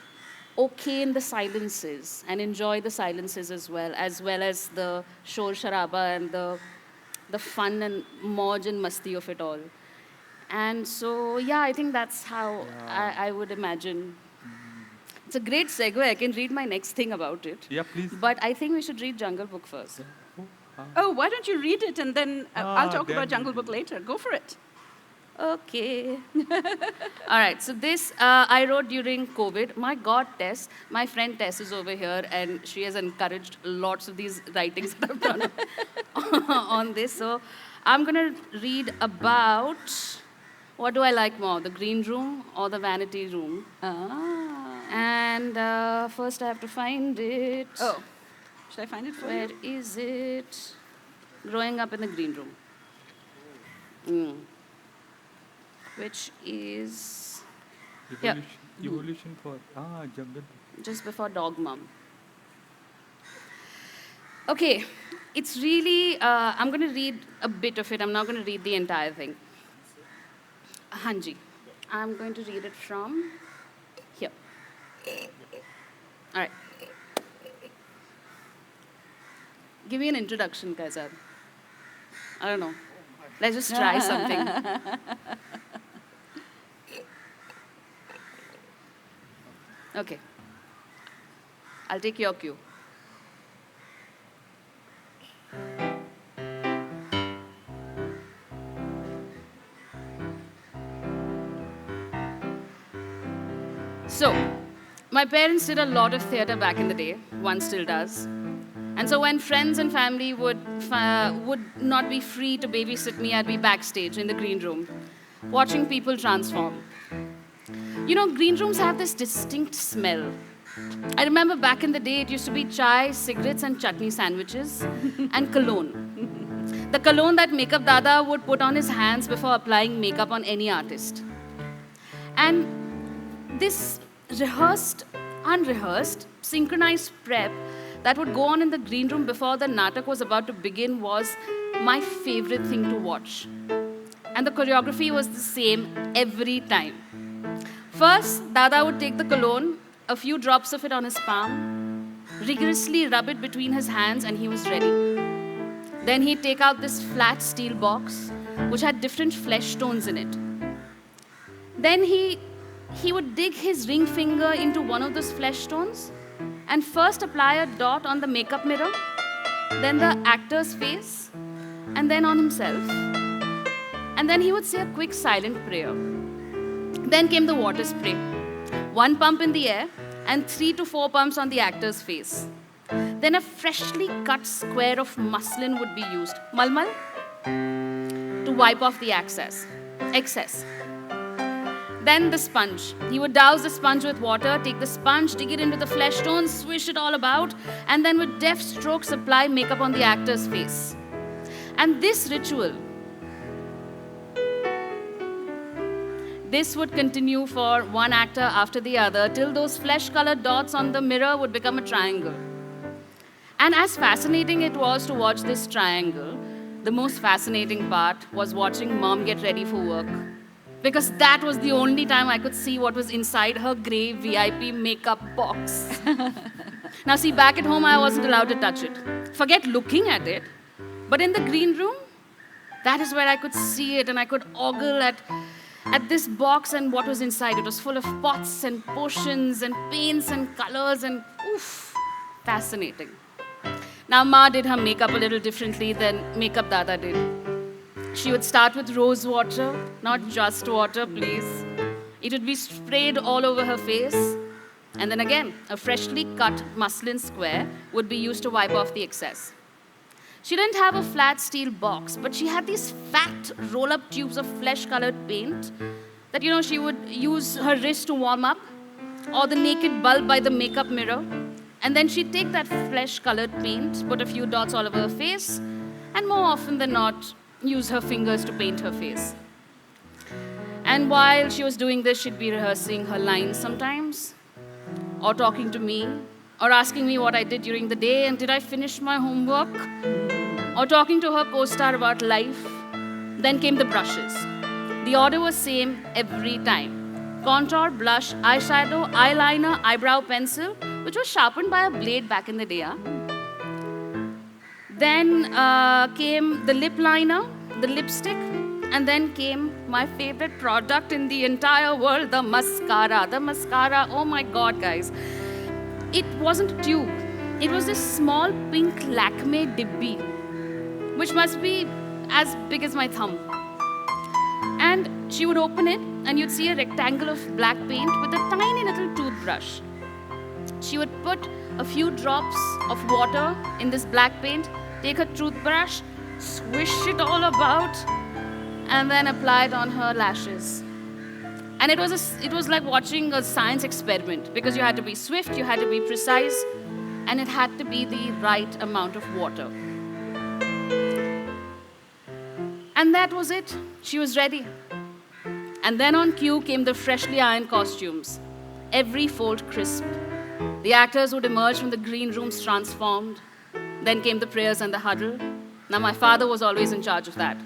okay in the silences and enjoy the silences as well as the shor sharaba and the fun and mauj and masti of it all. And so, yeah, I think that's how I would imagine. It's a great segue. I can read my next thing about it. Yeah, please. But I think we should read Jungle Book first. Oh, why don't you read it and then I'll talk about Jungle Book later. Go for it. Okay. All right. So this I wrote during COVID. My God, Tess. My friend Tess is over here, and she has encouraged lots of these writings that I've done on this. So I'm going to read about, what do I like more, the green room or the vanity room? And first I have to find it. Oh, should I find it for you? Where is it? Growing up in the green room. Which is Evolution for Jungle. just before Dog Mom. Okay, it's really, I'm going to read a bit of it. I'm not going to read the entire thing. Hanji. I'm going to read it from here. All right. Give me an introduction, Kaizad. I don't know. Let's just try something. Okay. I'll take your cue. So, my parents did a lot of theatre back in the day. One still does. And so when friends and family would not be free to babysit me, I'd be backstage in the green room, watching people transform. You know, green rooms have this distinct smell. I remember back in the day, it used to be chai, cigarettes, and chutney sandwiches, and cologne. The cologne that Makeup Dada would put on his hands before applying makeup on any artist. And this rehearsed, unrehearsed, synchronized prep that would go on in the green room before the natak was about to begin was my favorite thing to watch. And the choreography was the same every time. First, Dada would take the cologne, a few drops of it on his palm, rigorously rub it between his hands, and he was ready. Then he'd take out this flat steel box, which had different flesh tones in it. Then he would dig his ring finger into one of those flesh tones and first apply a dot on the makeup mirror, then the actor's face, and then on himself. And then he would say a quick silent prayer. Then came the water spray. 1 pump in the air and 3 to 4 pumps on the actor's face. Then a freshly cut square of muslin would be used, malmal, to wipe off the excess. Then the sponge. He would douse the sponge with water, take the sponge, dig it into the flesh tones, swish it all about, and then with deft strokes apply makeup on the actor's face. And this ritual, this would continue for one actor after the other till those flesh-colored dots on the mirror would become a triangle. And as fascinating it was to watch this triangle, the most fascinating part was watching Mom get ready for work. Because that was the only time I could see what was inside her grey VIP makeup box. Now see, back at home I wasn't allowed to touch it. Forget looking at it. But in the green room, that is where I could see it and I could ogle at this box and what was inside. It was full of pots and potions and paints and colors and oof, fascinating. Now Ma did her makeup a little differently than Makeup Dada did. She would start with rose water, not just water, please. It would be sprayed all over her face. And then again, a freshly cut muslin square would be used to wipe off the excess. She didn't have a flat steel box, but she had these fat roll-up tubes of flesh-colored paint that, she would use her wrist to warm up, or the naked bulb by the makeup mirror. And then she'd take that flesh-colored paint, put a few dots all over her face, and more often than not, use her fingers to paint her face. And while she was doing this, she'd be rehearsing her lines sometimes, or talking to me, or asking me what I did during the day and did I finish my homework, or talking to her co-star about life. Then came the brushes. The order was same every time. Contour, blush, eyeshadow, eyeliner, eyebrow pencil, which was sharpened by a blade back in the day. Then came the lip liner, the lipstick, and then came my favorite product in the entire world, the mascara. The mascara, oh my God, guys. It wasn't a tube. It was this small pink Lakme dibbi, which must be as big as my thumb. And she would open it, and you'd see a rectangle of black paint with a tiny little toothbrush. She would put a few drops of water in this black paint, take her toothbrush, swish it all about, and then apply it on her lashes. And it was like watching a science experiment because you had to be swift, you had to be precise, and it had to be the right amount of water. And that was it. She was ready. And then on cue came the freshly ironed costumes, every fold crisp. The actors would emerge from the green rooms transformed. Then came the prayers and the huddle. Now, my father was always in charge of that.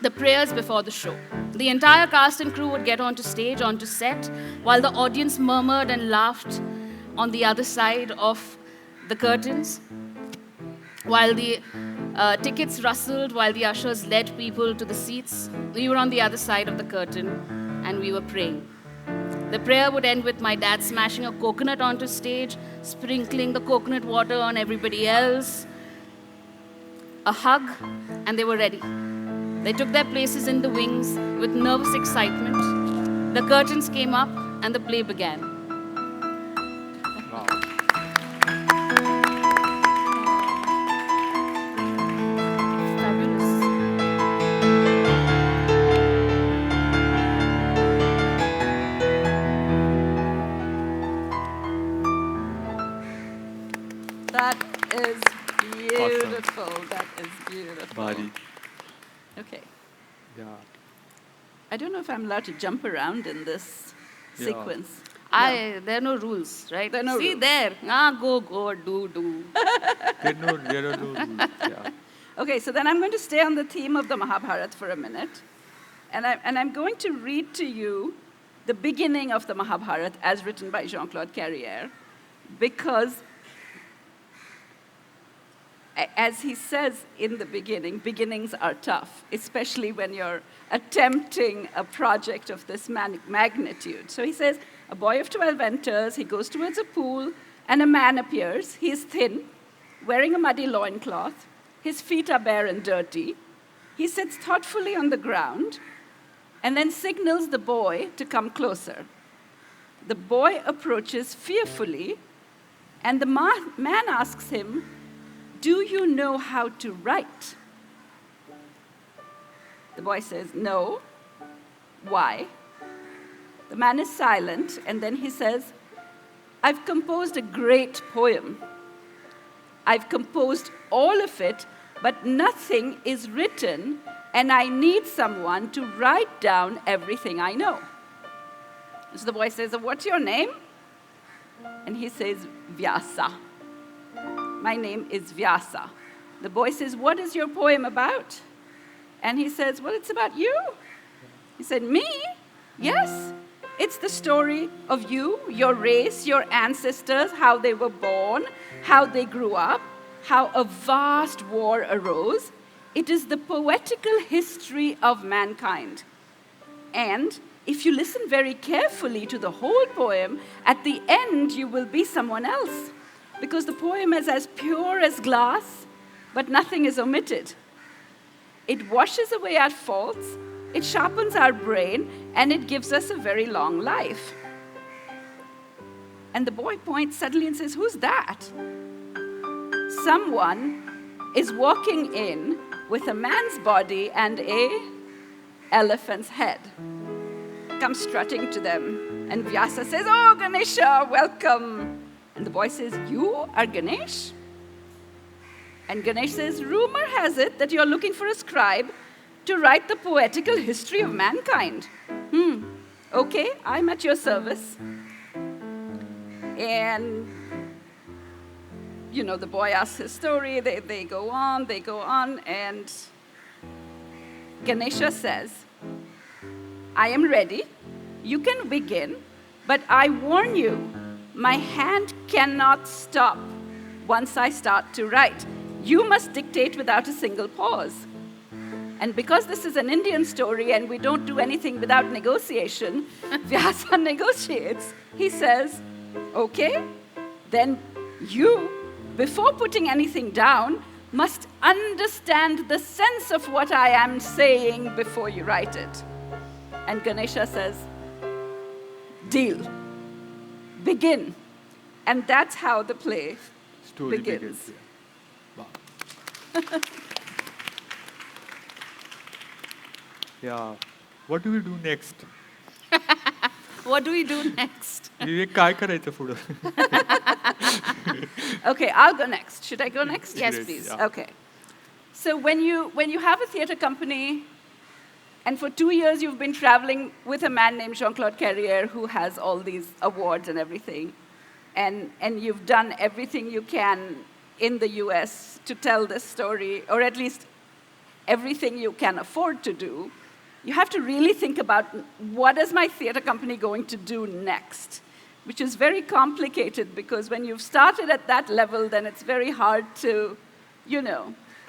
The prayers before the show. The entire cast and crew would get onto stage, onto set, while the audience murmured and laughed on the other side of the curtains, while the tickets rustled, while the ushers led people to the seats. We were on the other side of the curtain, and we were praying. The prayer would end with my dad smashing a coconut onto stage, sprinkling the coconut water on everybody else, a hug, and they were ready. They took their places in the wings with nervous excitement. The curtains came up, and the play began. Wow. Fabulous. That is beautiful. That is beautiful. Bari. Okay. Yeah. I don't know if I'm allowed to jump around in this Yeah. sequence. There are no rules, right? There are no See rules. there. Go, do. There are no rules. Yeah. Okay, so then I'm going to stay on the theme of the Mahabharata for a minute. And I'm going to read to you the beginning of the Mahabharata as written by Jean-Claude Carrière, because as he says in the beginning, beginnings are tough, especially when you're attempting a project of this magnitude. So he says, a boy of 12 enters, he goes towards a pool, and a man appears. He is thin, wearing a muddy loincloth. His feet are bare and dirty. He sits thoughtfully on the ground and then signals the boy to come closer. The boy approaches fearfully, and the man asks him, "Do you know how to write?" The boy says, "No." "Why?" The man is silent, and then he says, "I've composed a great poem. I've composed all of it, but nothing is written, and I need someone to write down everything I know." So the boy says, "What's your name?" And he says, "Vyasa. My name is Vyasa." The boy says, "What is your poem about?" And he says, "Well, it's about you." He said, "Me? Yes. It's the story of you, your race, your ancestors, how they were born, how they grew up, how a vast war arose. It is the poetical history of mankind. And if you listen very carefully to the whole poem, at the end you will be someone else, because the poem is as pure as glass, but nothing is omitted. It washes away our faults, it sharpens our brain, and it gives us a very long life." And the boy points suddenly and says, "Who's that?" Someone is walking in with a man's body and a elephant's head. Comes strutting to them, and Vyasa says, "Oh, Ganesha, welcome." And the boy says, "You are Ganesh?" And Ganesh says, "Rumor has it that you're looking for a scribe to write the poetical history of mankind." Okay, I'm at your service." And, the boy asks his story, they go on, and Ganesha says, "I am ready, you can begin, but I warn you, my hand cannot stop once I start to write. You must dictate without a single pause." And because this is an Indian story and we don't do anything without negotiation, Vyasa negotiates. He says, "Okay, then you, before putting anything down, must understand the sense of what I am saying before you write it." And Ganesha says, "Deal. Begin." And that's how the play Story begins. Yeah. Wow. Yeah. What do we do next? What do we do next? विवेक काय करायचं पुढं? Okay, I'll go next. Should I go next? Yes, Great, please. yeah. Okay. So when you have a theater company, and for 2 years you've been traveling with a man named Jean-Claude Carrière who has all these awards and everything, and you've done everything you can in the US to tell this story, or at least everything you can afford to do, you have to really think about what is my theater company going to do next, which is very complicated because when you've started at that level, then it's very hard to,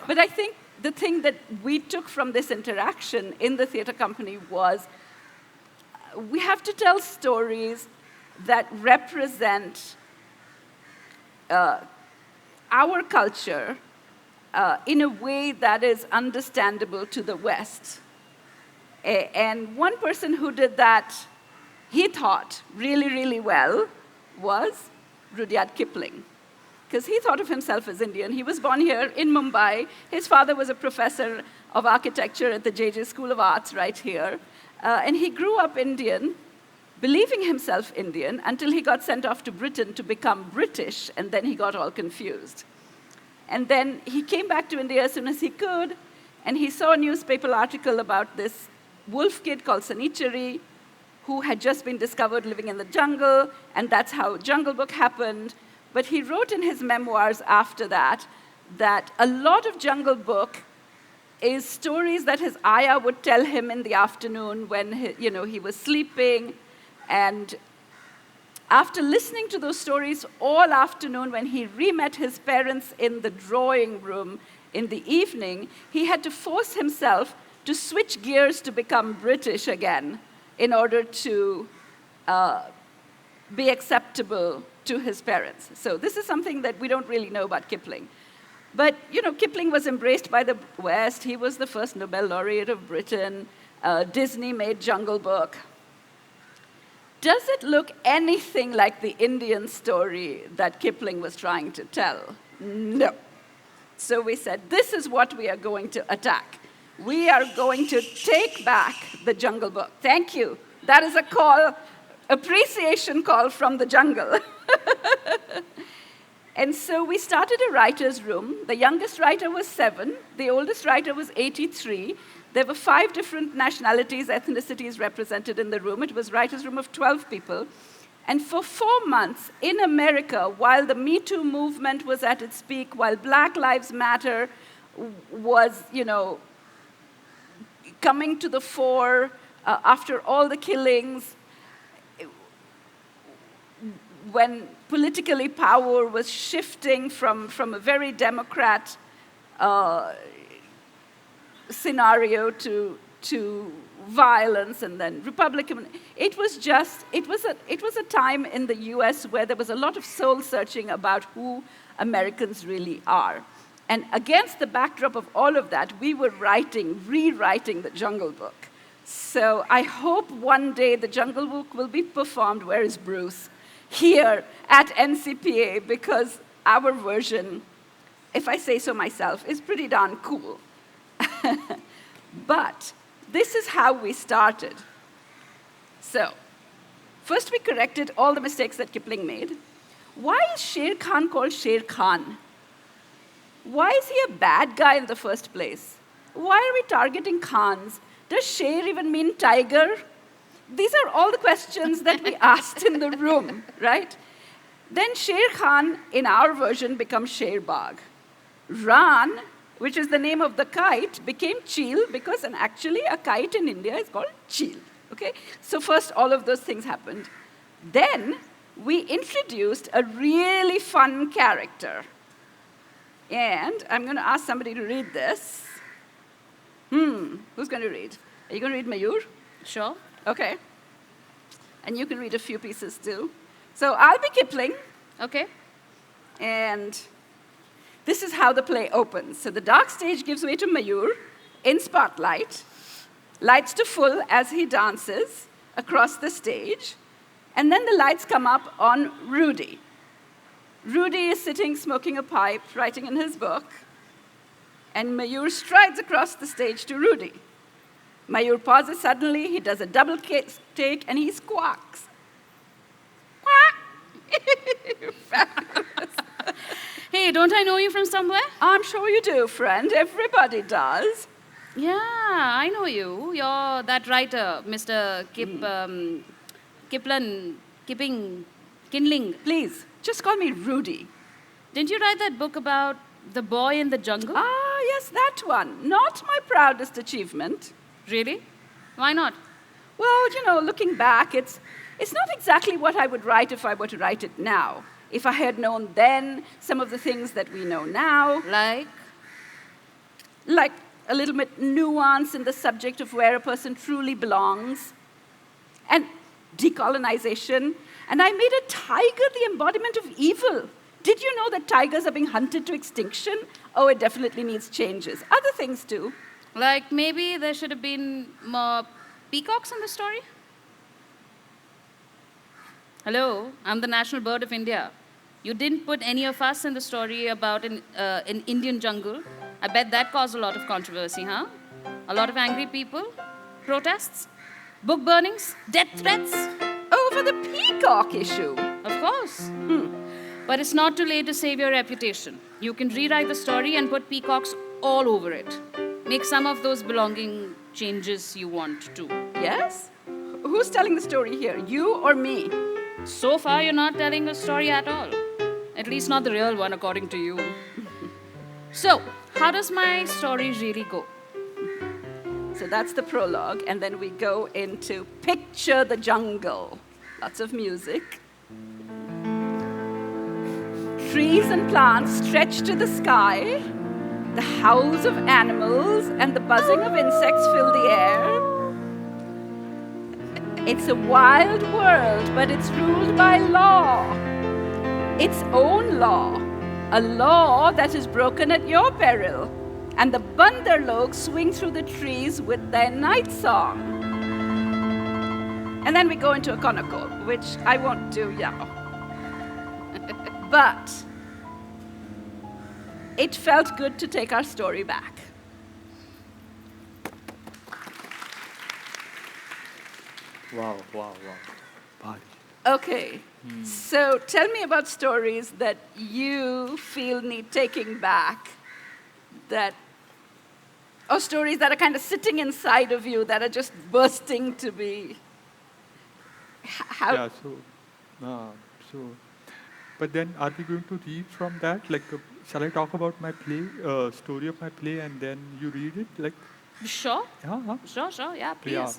But I think the thing that we took from this interaction in the theater company was we have to tell stories that represent our culture in a way that is understandable to the West. And one person who did that, he thought, really, really well, was Rudyard Kipling. Because he thought of himself as Indian. He was born here in Mumbai. His father was a professor of architecture at the J.J. School of Arts right here. And he grew up Indian, believing himself Indian, until he got sent off to Britain to become British, and then he got all confused. And then he came back to India as soon as he could, and he saw a newspaper article about this wolf kid called Sanichari, who had just been discovered living in the jungle, and that's how Jungle Book happened. But he wrote in his memoirs after that a lot of Jungle Book is stories that his ayah would tell him in the afternoon when he was sleeping. And after listening to those stories all afternoon, when he re-met his parents in the drawing room in the evening, he had to force himself to switch gears to become British again in order to be acceptable to his parents. So this is something that we don't really know about Kipling. But, Kipling was embraced by the West. He was the first Nobel laureate of Britain. Disney made Jungle Book. Does it look anything like the Indian story that Kipling was trying to tell? No. So we said, this is what we are going to attack. We are going to take back the Jungle Book. Thank you. That is a call, appreciation call from the jungle. And so we started a writer's room. The youngest writer was 7. The oldest writer was 83. There were 5 different nationalities, ethnicities represented in the room. It was a writer's room of 12 people. And for 4 months in America, while the Me Too movement was at its peak, while Black Lives Matter was, coming to the fore after all the killings, when politically power was shifting from a very Democrat scenario to violence and then Republican, it was a time in the US where there was a lot of soul searching about who Americans really are. And against the backdrop of all of that, we were rewriting the Jungle Book. So I hope one day the Jungle Book will be performed, where is Bruce? Here at NCPA, because our version, if I say so myself, is pretty darn cool. But this is how we started. So, first we corrected all the mistakes that Kipling made. Why is Sher Khan called Sher Khan? Why is he a bad guy in the first place? Why are we targeting Khans? Does Sher even mean tiger? These are all the questions that we asked in the room, right? Then Sher Khan, in our version, becomes Sher Bagh. Ran, which is the name of the kite, became Chil because actually a kite in India is called Chil, okay? So first all of those things happened. Then we introduced a really fun character. And I'm going to ask somebody to read this. Who's going to read? Are you going to read Mayur? Sure. Okay. And you can read a few pieces too. So I'll be Kipling. Okay. And this is how the play opens. So the dark stage gives way to Mayur in spotlight, lights to full as he dances across the stage. And then the lights come up on Rudy. Rudy is sitting smoking a pipe, writing in his book. And Mayur strides across the stage to Rudy. Mayur pauses suddenly, he does a double take, and he squawks. Hey, don't I know you from somewhere? I'm sure you do, friend. Everybody does. Yeah, I know you. You're that writer, Mr. Kindling. Please, just call me Rudy. Didn't you write that book about the boy in the jungle? Ah, yes, that one. Not my proudest achievement. Really? Why not? Well, you know, looking back, it's not exactly what I would write if I were to write it now. If I had known then some of the things that we know now, like a little bit nuance in the subject of where a person truly belongs, and decolonization, and I made a tiger the embodiment of evil. Did you know that tigers are being hunted to extinction? Oh, it definitely needs changes. Other things too. Like maybe there should have been more peacocks in the story? Hello, I'm the national bird of India. You didn't put any of us in the story about an Indian jungle. I bet that caused a lot of controversy, huh? A lot of angry people, protests, book burnings, death threats. Over the peacock issue. Of course. But it's not too late to save your reputation. You can rewrite the story and put peacocks all over it. Make some of those belonging changes you want to. Yes? Who's telling the story here, you or me? So far, you're not telling a story at all. At least not the real one, according to you. So, how does my story really go? So that's the prologue, and then we go into Picture the Jungle. Lots of music. Trees and plants stretch to the sky. The howls of animals and the buzzing of insects fill the air. It's a wild world, but it's ruled by law. Its own law. A law that is broken at your peril. And the Bandarlog swing through the trees with their night song. And then we go into a conical, which I won't do now. But it felt good to take our story back. Wow. Bhari. Okay, so tell me about stories that you feel need taking back, or stories that are kind of sitting inside of you that are just bursting to be. Yeah, but then are we going to read from that? Like, shall I talk about my play, story of my play, and then you read it? Like, Sure. yeah. Sure. Yeah, please. Yeah.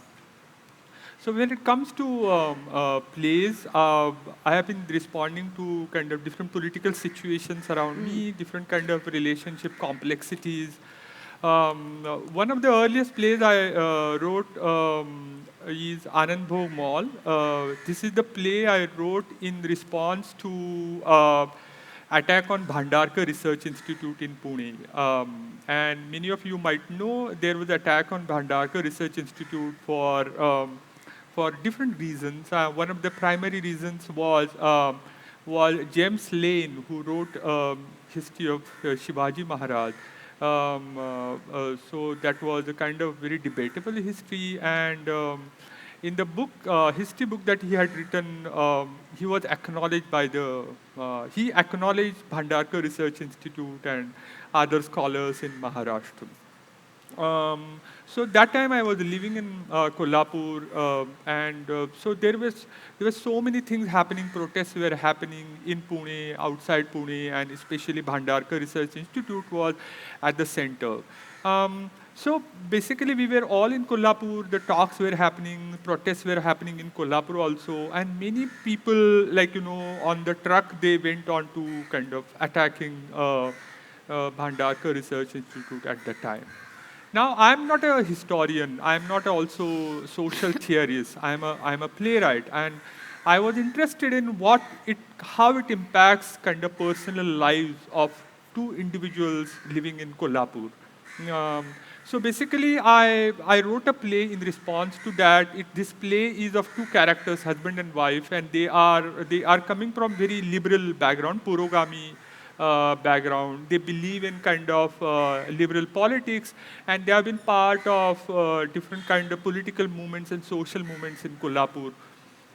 So when it comes to plays, I have been responding to kind of different political situations around me, different kind of relationship complexities. One of the earliest plays I wrote is Anand Bhog Mall. This is the play I wrote in response to attack on Bhandarkar Research Institute in Pune. And many of you might know there was attack on Bhandarkar Research Institute for different reasons. One of the primary reasons was James Lane, who wrote history of Shivaji Maharaj. So that was a kind of very debatable history, and in the book, history book that he had written, he was acknowledged by he acknowledged Bhandarkar Research Institute and other scholars in Maharashtra. So that time I was living in Kolhapur, and so there were so many things happening. Protests were happening in Pune, outside Pune, and especially Bhandarkar Research Institute was at the center. So basically, we were all in Kolhapur. The talks were happening, protests were happening in Kolhapur also, and many people, like on the truck, they went on to kind of attacking Bhandarkar Research Institute at that time. Now, I'm not a historian. I'm not also social theorist. I'm a playwright, and I was interested in how it impacts kind of personal lives of two individuals living in Kolhapur. So basically, I wrote a play in response to that. This play is of two characters, husband and wife, and they are coming from very liberal background, Purogami background. They believe in kind of liberal politics, and they have been part of different kind of political movements and social movements in Kolhapur.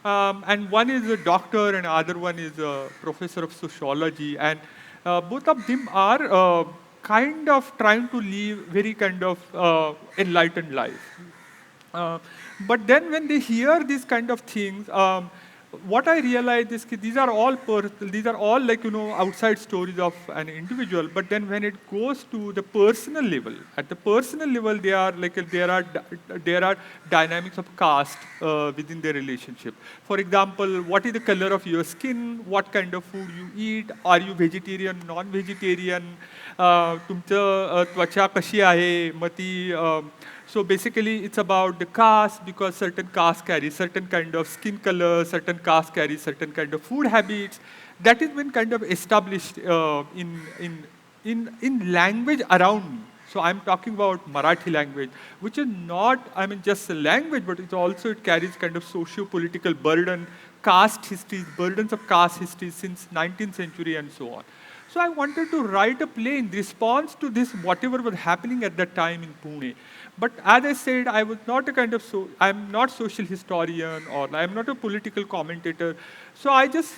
And one is a doctor, and other one is a professor of sociology, and both of them are kind of trying to live very kind of enlightened life. But then when they hear these kind of things, what I realized is that these are all like, you know, outside stories of an individual. But then when it goes to the personal level, at the personal level, they are like there are dynamics of caste within their relationship. For example, what is the color of your skin? What kind of food you eat? Are you vegetarian, non-vegetarian? तुमचं त्वचा कशी आहे? मग ती so basically, it's about the caste, because certain castes carry certain kind of skin color, certain castes carry certain kind of food habits. That has been kind of established in language around me. So I'm talking about Marathi language, which is not, I mean, just a language, but it carries kind of socio-political burden, caste histories, burdens of caste history since 19th century and so on. So I wanted to write a play in response to this, whatever was happening at that time in Pune. But as I said, I was not a kind of, I'm not social historian, or I'm not a political commentator. So I just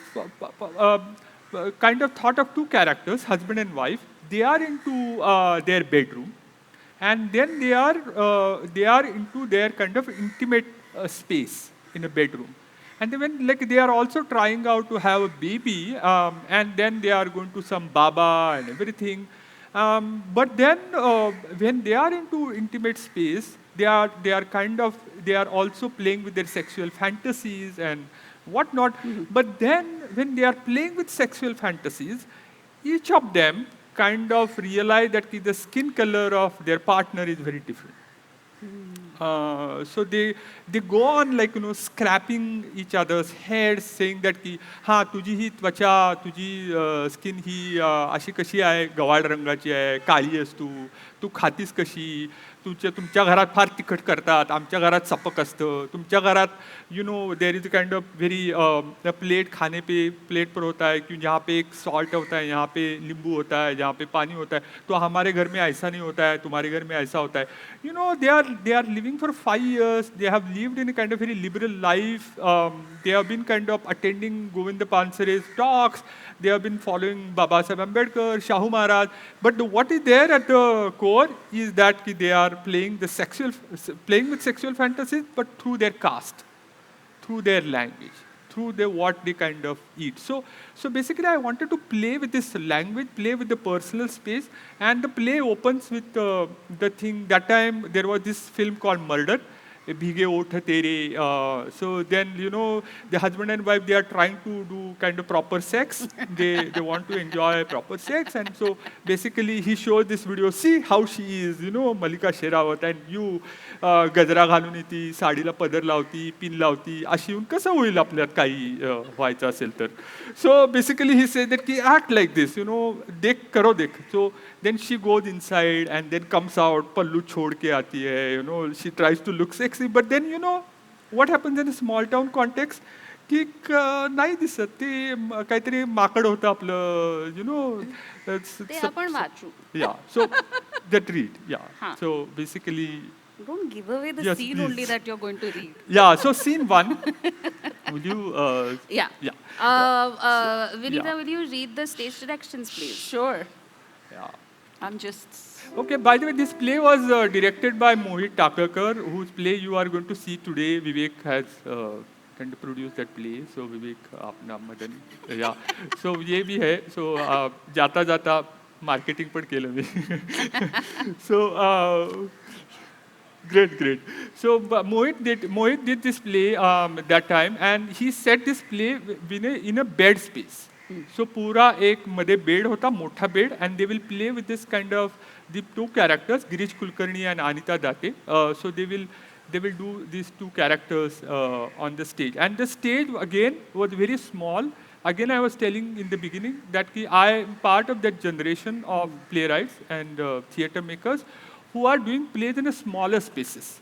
kind of thought of two characters, husband and wife. They are into their bedroom, and then they are into their kind of intimate space in a bedroom. And then when, like, they are also trying out to have a baby, and then they are going to some Baba and everything. But then when they are into intimate space, they are also playing with their sexual fantasies and whatnot. But then when they are playing with sexual fantasies, each of them kind of realize that the skin color of their partner is very different. So they go on, like, you know, scrapping each other's heads, saying that ki ha तुझी ही त्वचा, तुझी skin ही अशी कशी आहे, गवाळ रंगाची आहे, काळी आहेस तू खातीस कशी, तुमच्या घरात फार तिखट करतात, आमच्या घरात चपक असतं, तुमच्या घरात you know there is kind of very plate खाने पे प्लेट पर होता है कि जहाँ पे एक सॉल्ट होता है, यहाँ पे नींबू होता है, जहाँ पे पानी होता है, तो हमारे घर में ऐसा नहीं होता है, तुम्हारे घर में ऐसा होता है. You know, they are living for 5 years. They have lived in a kind of very liberal life. They have been kind of attending Govinda Pansare's talks. They have been following Baba Saheb Ambedkar, Shahu Maharaj. But what is there at the core is that they are playing with sexual fantasies, but through their caste, through their language, through what they kind of eat. So basically, I wanted to play with this language, play with the personal space, and the play opens with the thing. That time there was this film called Murder. Bhige Oth Tere. So then, you know, the husband and wife, they are trying to do kind of proper sex. They want to enjoy proper sex. And so basically he shows this video, see how she is, you know, Malika Sherawat, and you गजरा घालून येती, साडीला पदर लावती, pin लावती, अशी येऊन कसं होईल आपल्यात काही व्हायचं असेल तर. So basically he said that ki act like this, you know, देख करो देख. So then she goes inside and then comes out, pallu chhod ke aati hai, you know, she tries to look sexy, but then, you know, what happens in a small town context, की नाही दिसत, ते काहीतरी माकड होतं आपलं, you know. ते आपण वाचू. Yeah, so that read, yeah. So basically, don't give away the yes, scene please. only that you're going to read. Yeah, so scene 1, will you? Yeah. Vinita, Yeah. will you read the stage directions, please? Sure. Yeah. I'm just... Okay, by the way, this play was directed by Mohit Takakar, whose play you are going to see today. Vivek has kind of produced that play. So Vivek, apna madan, yeah. So ये भी है. So जाता जाता marketing पण केलं मी. So great. So Mohit did this play that time, and he set this play in a bed space. So पूरा एक मध्ये बेड होता, मोठा bed, and they will play with this kind of the two characters, Girish Kulkarni and Anita Date. So they will do these two characters on the stage, and the stage again was very small. Again, I was telling in the beginning that I am part of that generation of playwrights and theatre makers who are doing plays in a smaller spaces.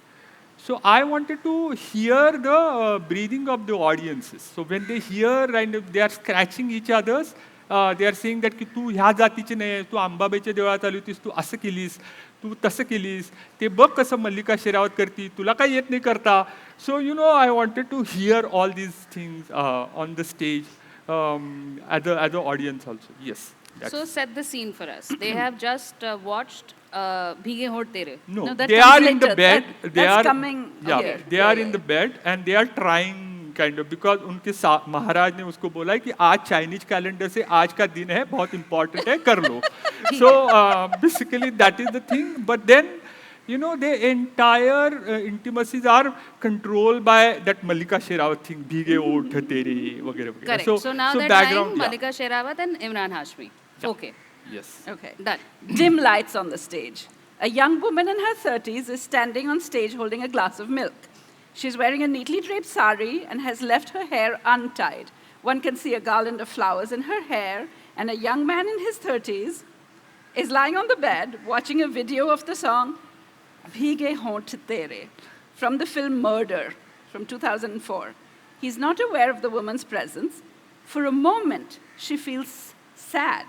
So I wanted to hear the breathing of the audiences. So when they hear and they are scratching each others, they are saying that की तू ह्या जातीची नाही, तू अंबाबाईच्या देवळात आली होतीस, तू असं केलीस, तू तसं केलीस, ते बघ कसं मल्लिका शेरावत करती, तुला काही येत नाही करता. So you know, I wanted to hear all these things on the stage as an audience also. Yes. So set the scene for us. They have just watched Bhige Hod Tere. No, that they comes are in the later. bed. That's coming Yeah, here. they are in the bed and they are trying kind of, because उनके महाराज ने उसको बोला है कि आज Chinese calendar से आज का दिन है, बहुत important है, कर लो. So basically that is the thing. But then, you know, the entire intimacies are controlled by that Mallika Sherawat thing, भीगे ओठ तेरे वगैरह वगैरह. Correct. So now they're trying Mallika Sherawat and Imran Hashmi. Yeah. Okay. Yes. Okay. Done. Dim lights on the stage. A young woman in her 30s is standing on stage holding a glass of milk. She's wearing a neatly draped sari and has left her hair untied. One can see a garland of flowers in her hair, and a young man in his 30s is lying on the bed watching a video of the song Bhige Hont Tere from the film Murder from 2004. He's not aware of the woman's presence. For a moment, she feels sad.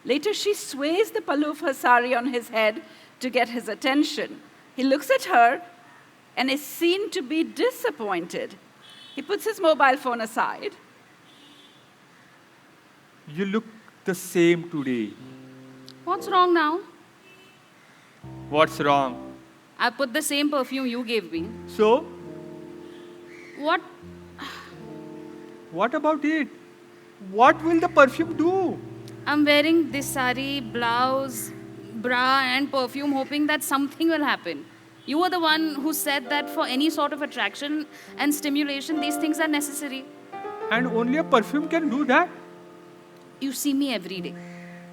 Later, she sways the pallu of her sari on his head to get his attention. He looks at her and is seen to be disappointed. He puts his mobile phone aside. You look the same today. What's wrong now? What's wrong? I put the same perfume you gave me. So, What? what about it? What will the perfume do? I'm wearing this sari, blouse, bra, and perfume, hoping that something will happen. You were the one who said that for any sort of attraction and stimulation, these things are necessary. And only a perfume can do that? You see me every day.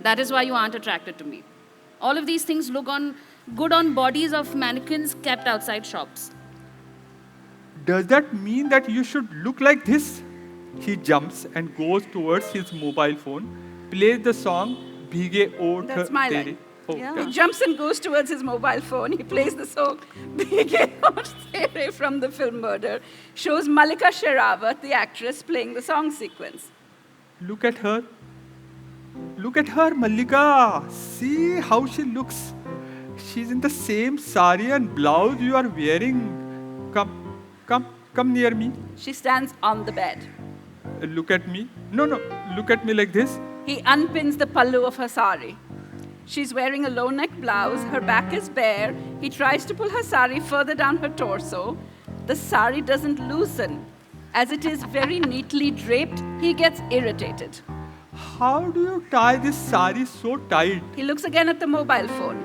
That is why you aren't attracted to me. All of these things look good on bodies of mannequins kept outside shops. Does that mean that you should look like this? He jumps and goes towards his mobile phone, plays the song Bhige Oth That's my Tere. line. Oh, Yeah. He jumps and goes towards his mobile phone. He plays the song Bhige Hont Tere from the film Murder, shows Mallika Sherawat, the actress, playing the song sequence. Look at her. Look at her, Mallika. See how she looks. She's in the same sari and blouse you are wearing. Come near me. She stands on the bed. Look at me. No, look at me like this. He unpins the pallu of her sari. She's wearing a low-neck blouse. Her back is bare. He tries to pull her sari further down her torso. The sari doesn't loosen. As it is very neatly draped, he gets irritated. How do you tie this sari so tight? He looks again at the mobile phone.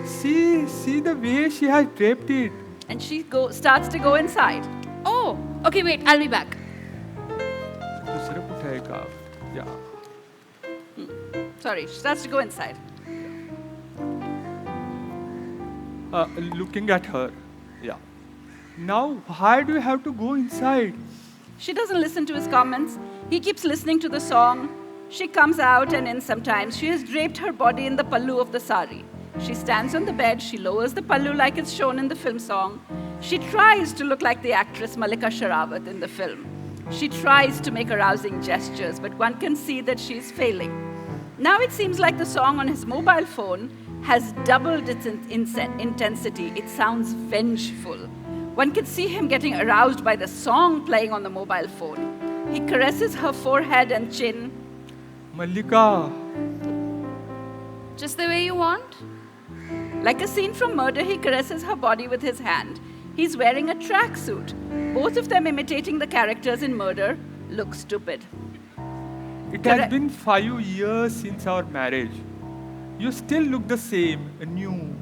See the way she has draped it. And she starts to go inside. Oh, okay, wait, I'll be back. दूसरा उठाएगा. Yeah. Sorry, she starts to go inside. Looking at her. Yeah. Now, why do you have to go inside? She doesn't listen to his comments. He keeps listening to the song. She comes out and in sometimes. She has draped her body in the pallu of the sari. She stands on the bed. She lowers the pallu like it's shown in the film song. She tries to look like the actress Mallika Sherawat in the film. She tries to make arousing gestures, but one can see that she's failing. Now it seems like the song on his mobile phone has doubled its intensity. It sounds vengeful. One can see him getting aroused by the song playing on the mobile phone. He caresses her forehead and chin. Mallika. Just the way you want? Like a scene from Murder, he caresses her body with his hand. He's wearing a tracksuit. Both of them imitating the characters in Murder look stupid. It has been 5 years since our marriage. You still look the same, new.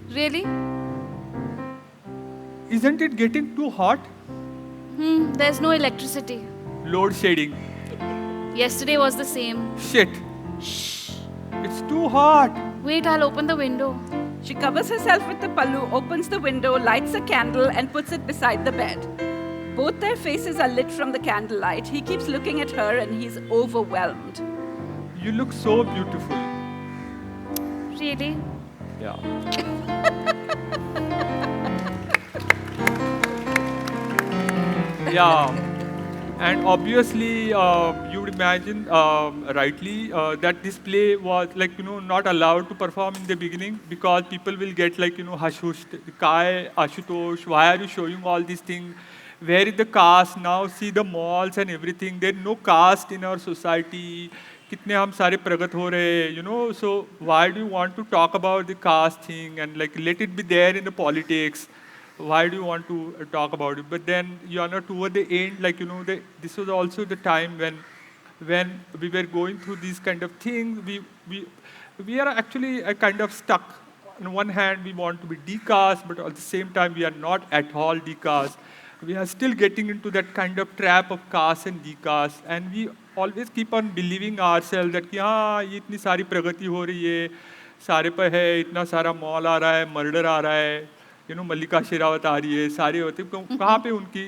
Really? Isn't it getting too hot? There's no electricity. Load shedding. Yesterday was the same. Shit. Shh. It's too hot. Wait, I'll open the window. She covers herself with the pallu, opens the window, lights a candle, and puts it beside the bed. Both their faces are lit from the candlelight. He keeps looking at her and he's overwhelmed. You look so beautiful. Really? Yeah. Yeah. And obviously, you would imagine rightly that this play was not allowed to perform in the beginning because people will get hush hush. Kai, Ashutosh, why are you showing all these things? Where is the caste? Now see the malls and everything. There is no caste in our society. कितने हम सारे प्रगत हो रहे, so why do you want to talk about the caste thing and let it be there in the politics? why do you want to talk about it? But then, toward the end, this was also the time when we were going through these kind of things. We are actually kind of stuck. On one hand, we want to be decast, but at the same time, we are not at all decast. We are still getting into that kind of trap of caste and decast, and we always keep on believing ourselves that कि हाँ ये इतनी सारी प्रगति हो रही है, सारे पे है, इतना सारा मॉल आ रहा है, मर्डर आ रहा है, मल्लिका शेरावत आ रही है, सारे होते कहाँ पे उनकी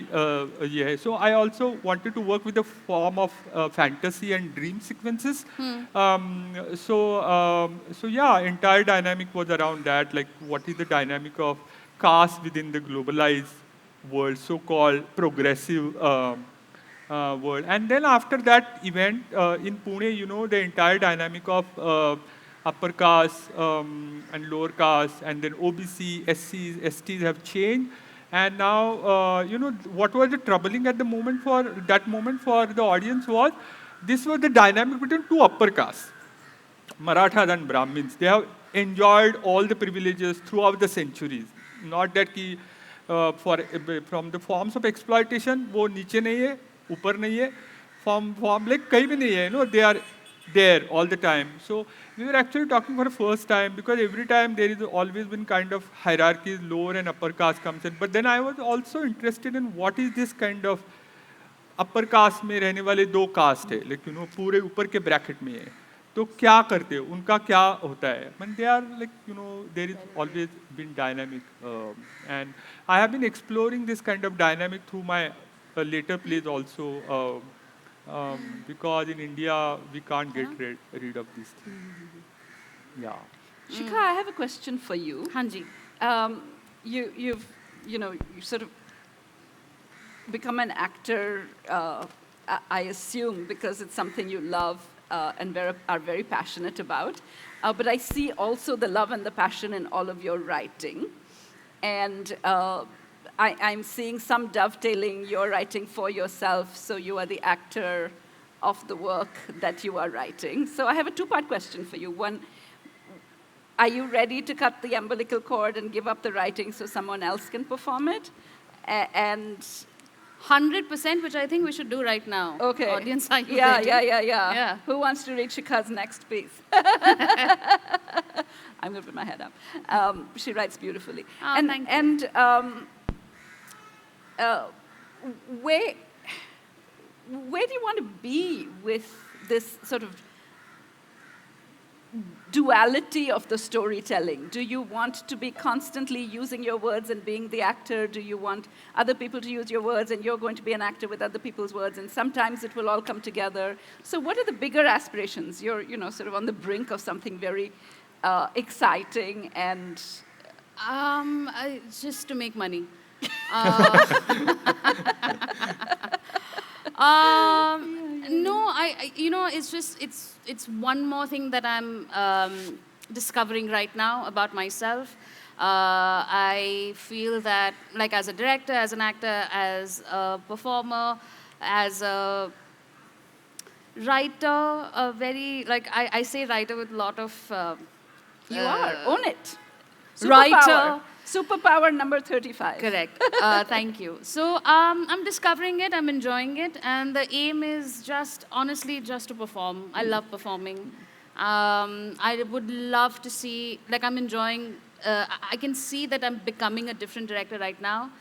ये है. So I also wanted to work with a form of fantasy and dream sequences. So yeah, entire dynamic was around that. Like, what is the dynamic of caste within the globalized world, so-called progressive world. And then after that event in Pune, the entire dynamic of upper caste and lower caste, and then OBC, SCs, STs have changed. And now, what was the troubling at the moment for the audience was, this was the dynamic between two upper castes, Marathas and Brahmins. They have enjoyed all the privileges throughout the centuries. Not that ki, from the forms of exploitation, वो नीचे नहीं है, ऊपर नहीं है, form like कहीं भी नहीं है, they are there all the time. So we were actually talking for the first time, because every time there is always been kind of hierarchies, lower and upper caste comes in. But then I was also interested in what is this kind of upper caste में रहने वाले दो caste है, like पूरे ऊपर के bracket में है. तो क्या करते हैं, उनका क्या होता है? But they are like, there is always been dynamic, and I have been exploring this kind of dynamic through my later plays also, because in India we can't get rid of these things. Yeah. Shikha, I have a question for you. Hanji. You sort of become an actor, I assume, because it's something you love and are very passionate about. But I see also the love and the passion in all of your writing. And I'm seeing some dovetailing. You're writing for yourself, so you are the actor of the work that you are writing. So I have a two-part question for you. One, are you ready to cut the umbilical cord and give up the writing so someone else can perform it? And 100%, which I think we should do right now. okay, Audience, are you yeah, ready? yeah. Who wants to read Shikha's next piece? I'm going to put my head up. She writes beautifully. Oh, and thank you. And where do you want to be with this sort of duality of the storytelling? Do you want to be constantly using your words and being the actor? Do you want other people to use your words and you're going to be an actor with other people's words, and sometimes it will all come together? So what are the bigger aspirations? You're, sort of on the brink of something very exciting and... just to make money. No, it's one more thing that I'm discovering right now about myself. I feel that, like, as a director, as an actor, as a performer, as a writer, I say writer with a lot of... You are. Own it. Writer. Superpower number 35. Correct. Thank you. So I'm discovering it. I'm enjoying it. And the aim is honestly, just to perform. I love performing. I would love to see, I'm enjoying, I can see that I'm becoming a different director right now.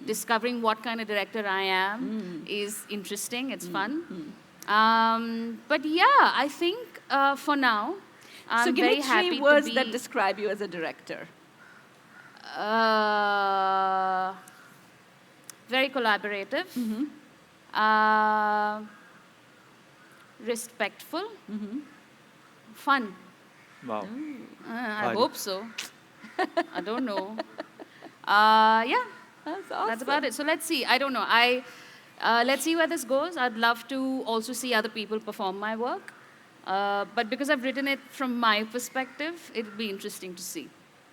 Discovering what kind of director I am is interesting. It's fun. But yeah, I think for now, I'm very happy to be... So give me 3 words that describe you as a director. Very collaborative, respectful, fun. Wow. I hope so. I don't know. Yeah, That's awesome. that's about it. So let's see. I don't know. Let's see where this goes. I'd love to also see other people perform my work. But because I've written it from my perspective, it'll be interesting to see.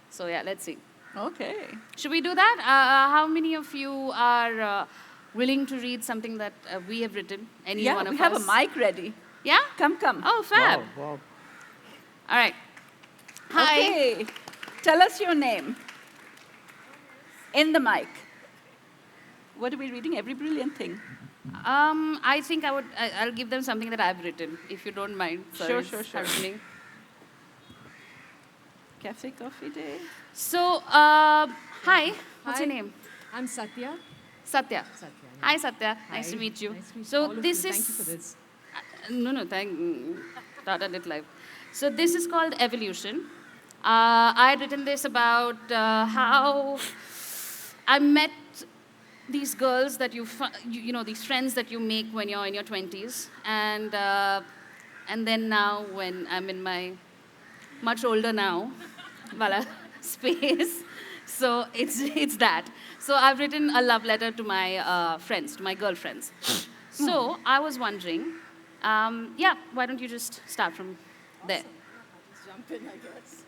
So yeah, let's see. Okay. Should we do that? How many of you are willing to read something that we have written? Any one of us? We have a mic ready. Yeah? Come. Oh, fab. Wow. All right. Hi. Okay. Tell us your name. In the mic. What are we reading? Every Brilliant Thing. I think I'll give them something that I've written, if you don't mind. Sorry, Sure. it's happening. Cafe Coffee Day. So, hi. What's your Hi. name? I'm Satya. Satya. Satya. Hi, Satya. Hi. Nice to meet you. Nice to meet So all of this you. is Thank you for this. No, thank Tata Lit Live. So this is called Evolution. I had written this about how I met these girls that you know, these friends that you make when you're in your 20s, and then now when I'm in my much older now, wala space. So it's that. So I've written a love letter to my friends, to my girlfriends. So I was wondering, yeah, why don't you just start from there? Jump in, I guess.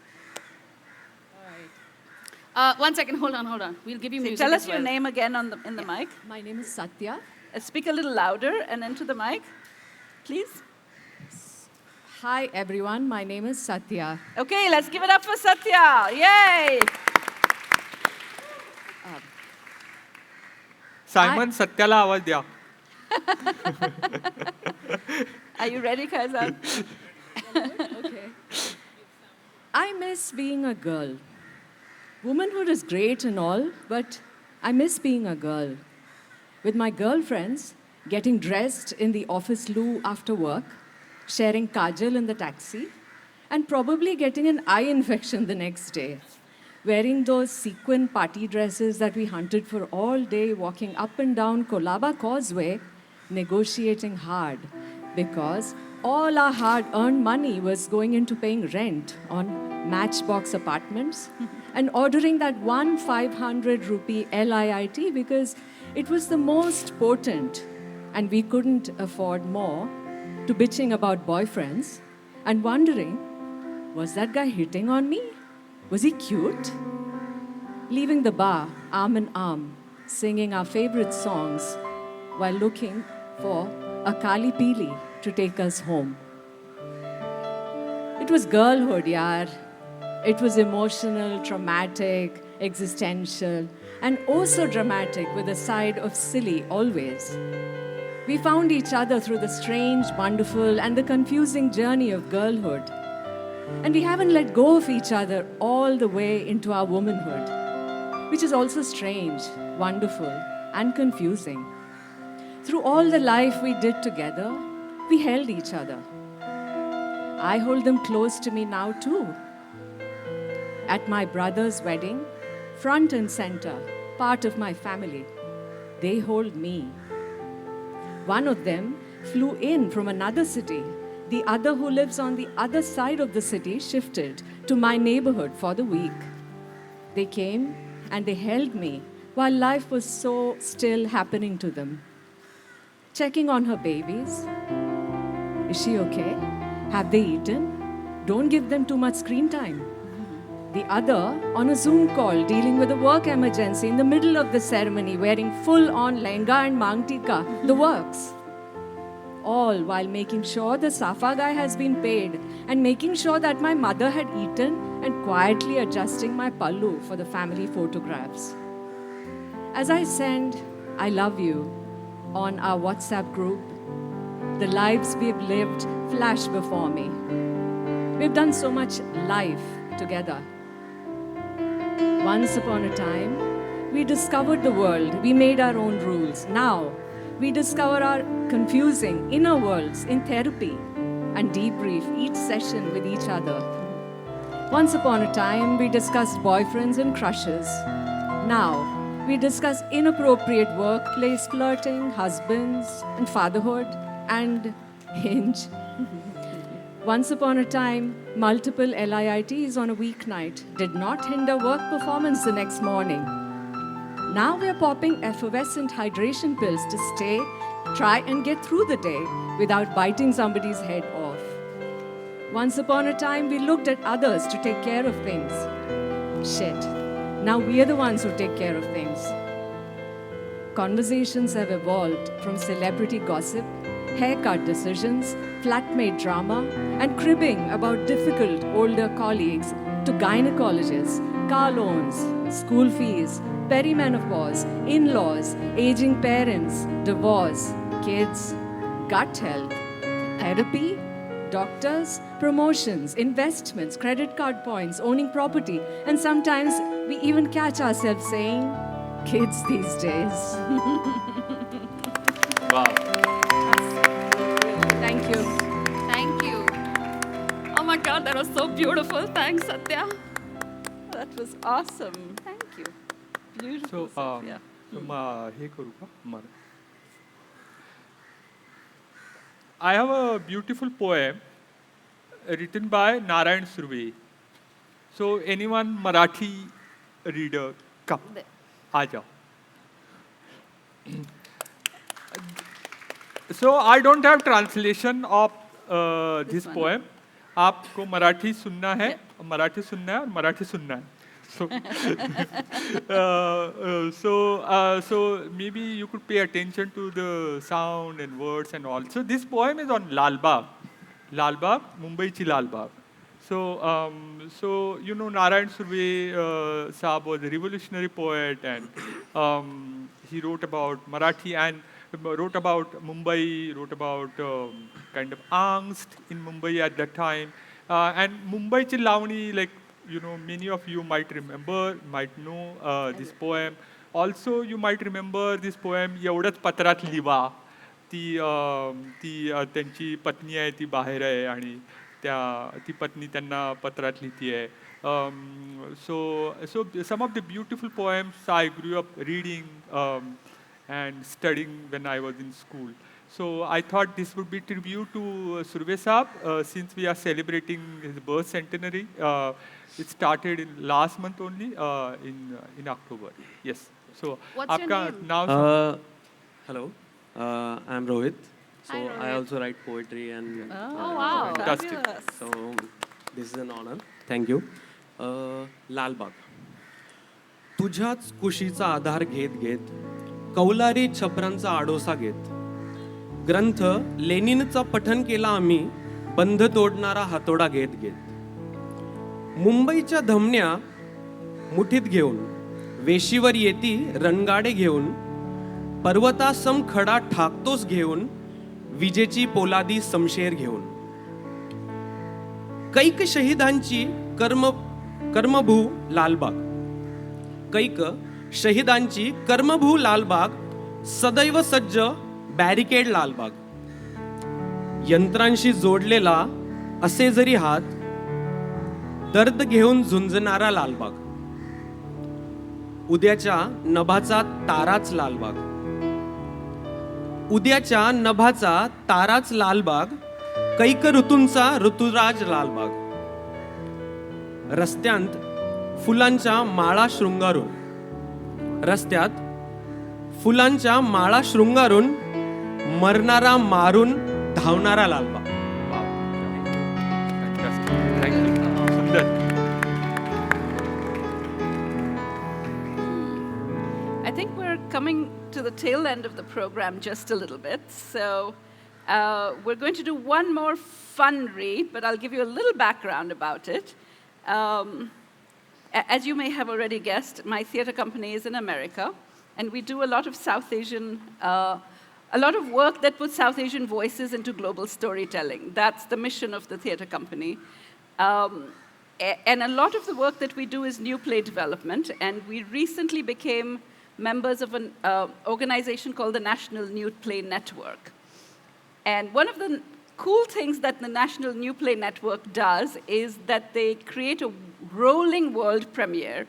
All right. One second, hold on. We'll give you music. Tell as us your well. name again in the mic. My name is Satya. Speak a little louder and into the mic, please. Hi, everyone. My name is Satya. Okay, let's give it up for Satya. Yay! Simon सत्याला आवाज द्या. Are you ready, Kaizad? Okay. I miss being a girl. Womanhood is great and all, but I miss being a girl. With my girlfriends, getting dressed in the office loo after work, sharing kajal in the taxi, and probably getting an eye infection the next day. Wearing those sequin party dresses that we hunted for all day, walking up and down Kolaba Causeway, negotiating hard, because all our hard-earned money was going into paying rent on Matchbox apartments and ordering that one 500 rupee LIIT because it was the most potent and we couldn't afford more, to bitching about boyfriends and wondering, was that guy hitting on me? Was he cute? Leaving the bar, arm in arm, singing our favorite songs while looking for a Kali Pili to take us home. It was girlhood, yaar. It was emotional, traumatic, existential, and oh so dramatic with a side of silly always. We found each other through the strange, wonderful, and the confusing journey of girlhood. And we haven't let go of each other all the way into our womanhood, which is also strange, wonderful, and confusing. Through all the life we did together, we held each other. I hold them close to me now too. At my brother's wedding, front and center, part of my family, they hold me. One of them flew in from another city. The other, who lives on the other side of the city, shifted to my neighborhood for the week. They came and they held me while life was so still happening to them. Checking on her babies. Is she okay? Have they eaten? Don't give them too much screen time. The other on a Zoom call dealing with a work emergency in the middle of the ceremony, wearing full-on lehenga and mangtika, the works. All while making sure the Safa guy has been paid and making sure that my mother had eaten and quietly adjusting my pallu for the family photographs. As I send "I love you" on our WhatsApp group, the lives we've lived flash before me. We've done so much life together. Once upon a time, we discovered the world. We made our own rules. Now, we discover our confusing inner worlds in therapy and debrief each session with each other. Once upon a time, we discussed boyfriends and crushes. Now, we discuss inappropriate workplace flirting, husbands and fatherhood, and Hinge. Once upon a time, multiple LIITs on a weeknight did not hinder work performance the next morning. Now we're popping effervescent hydration pills to stay, try and get through the day without biting somebody's head off. Once upon a time, we looked at others to take care of things. Shit. Now we're the ones who take care of things. Conversations have evolved from celebrity gossip, haircut decisions, flatmate drama, and cribbing about difficult older colleagues to gynecologists, car loans, school fees, perimenopause, in-laws, aging parents, divorce, kids, gut health, therapy, doctors, promotions, investments, credit card points, owning property, and sometimes we even catch ourselves saying, kids these days. Wow. Thank you. Thank you. Oh my God, that was so beautiful. Thanks, Satya. That was awesome. Thank you. Beautiful, So, Sophia. हे करू का? I have a beautiful poem written by Narayan Surve. So, anyone Marathi reader, come, aa jao. So, I don't have translation of this one. poem. आपको मराठी सुनना है, मराठी सुनना है और मराठी सुनना है. So maybe you could pay attention to the sound and words and all. So this poem is on Lal Bagh, Mumbaichi Lal Bagh. So you know Narayan Surve Saab was a revolutionary poet, and he wrote about Marathi and wrote about Mumbai, wrote about kind of angst in Mumbai at that time, and Mumbaichi Lavani, like you know, many of you might remember, might know this poem. Also, you might remember this poem, एवढंच पत्रात लिवा. ती त्यांची पत्नी आहे, ती बाहेर आहे आणि ती पत्नी त्यांना पत्रात लिहितीये. So some of the beautiful poems I grew up reading and studying when I was in school. So I thought this would be tribute to Surve Saab since we are celebrating his birth centenary. It started in last month only in October. Yes. So What's your name? now Hello, I'm Rohit. So Hi, I Rohit. also write poetry and Oh, wow. Fantastic. Fabulous. so this is an honor. Thank you. Lalbagh. तुझ्याच कुशीचा आधार घेत घेत कौलारी छपरांचा आडोसा घेत ग्रंथ लेनिनचा पठन केला आम्ही बंध तोडणारा हातोडा घेत घेत मुंबईच्या धमन्या मुठीत घेऊन वेशीवर येती रणगाडे घेऊन पर्वतासम खडा ठाकतोस घेऊन विजेची पोलादी समशेर घेऊन कैक शहीदांची कर्मभू लालबाग कैक शहीदांची कर्मभू लालबाग सदैव सज्ज बॅरिकेड लालबाग यंत्रांशी जोडलेला असे जरी हात दर्द घेऊन झुंजणारा लालबाग उद्याच्या नभाचा ताराच लालबाग उद्याच्या नभाचा ताराच लालबाग कैक ऋतूंचा ऋतुराज लालबाग रस्त्यांत फुलांच्या माळा शृंगारून रस्त्यात फुलांच्या माळा शृंगारून मरणारा मारून धावणारा Lalbagh. Fantastic. Thank you. Sundar. I think we're coming to the tail end of the program just a little bit. So we're going to do one more fun read, but I'll give you a little background about it. As you may have already guessed, my theater company is in America, and we do a lot of South Asian, a lot of work that puts South Asian voices into global storytelling. That's the mission of the theater company. And a lot of the work that we do is new play development, and we recently became members of an organization called the National New Play Network. And one of the cool things that the National New Play Network does is that they create a rolling world premiere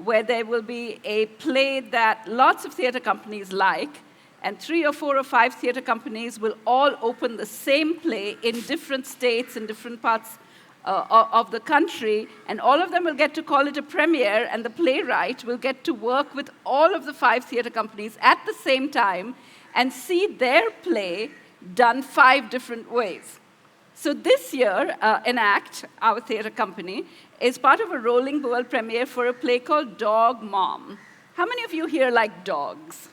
where there will be a play that lots of theater companies like, and 3 or 4 or 5 theater companies will all open the same play in different states and different parts of the country, and all of them will get to call it a premiere, and the playwright will get to work with all of the 5 theater companies at the same time and see their play done 5 different ways. So this year, Enacte, our theater company, is part of a rolling world premiere for a play called Dog Mom. How many of you here like dogs?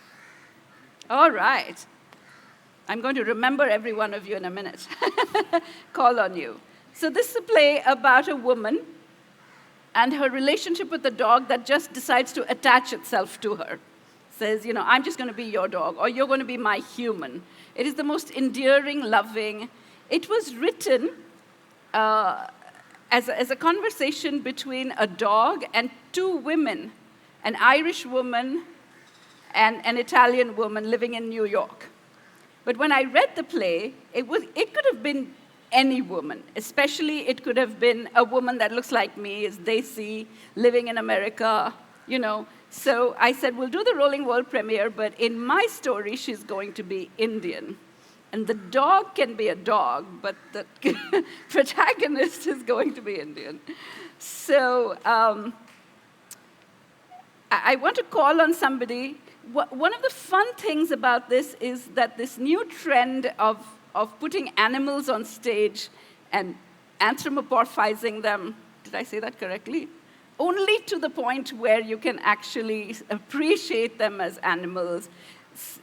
All right. I'm going to remember every one of you in a minute. Call on you. So this is a play about a woman and her relationship with the dog that just decides to attach itself to her. Says, I'm just going to be your dog, or you're going to be my human. It is the most endearing, loving. It was written as a conversation between a dog and two women, an Irish woman and an Italian woman living in New York. But when I read the play, it could have been any woman. Especially, it could have been a woman that looks like me, is Desi, living in America, So I said, we'll do the Rolling World premiere, but in my story, she's going to be Indian. And the dog can be a dog, but the protagonist is going to be Indian. So I want to call on somebody. One of the fun things about this is that this new trend of putting animals on stage and anthropomorphizing them, did I say that correctly? Only to the point where you can actually appreciate them as animals.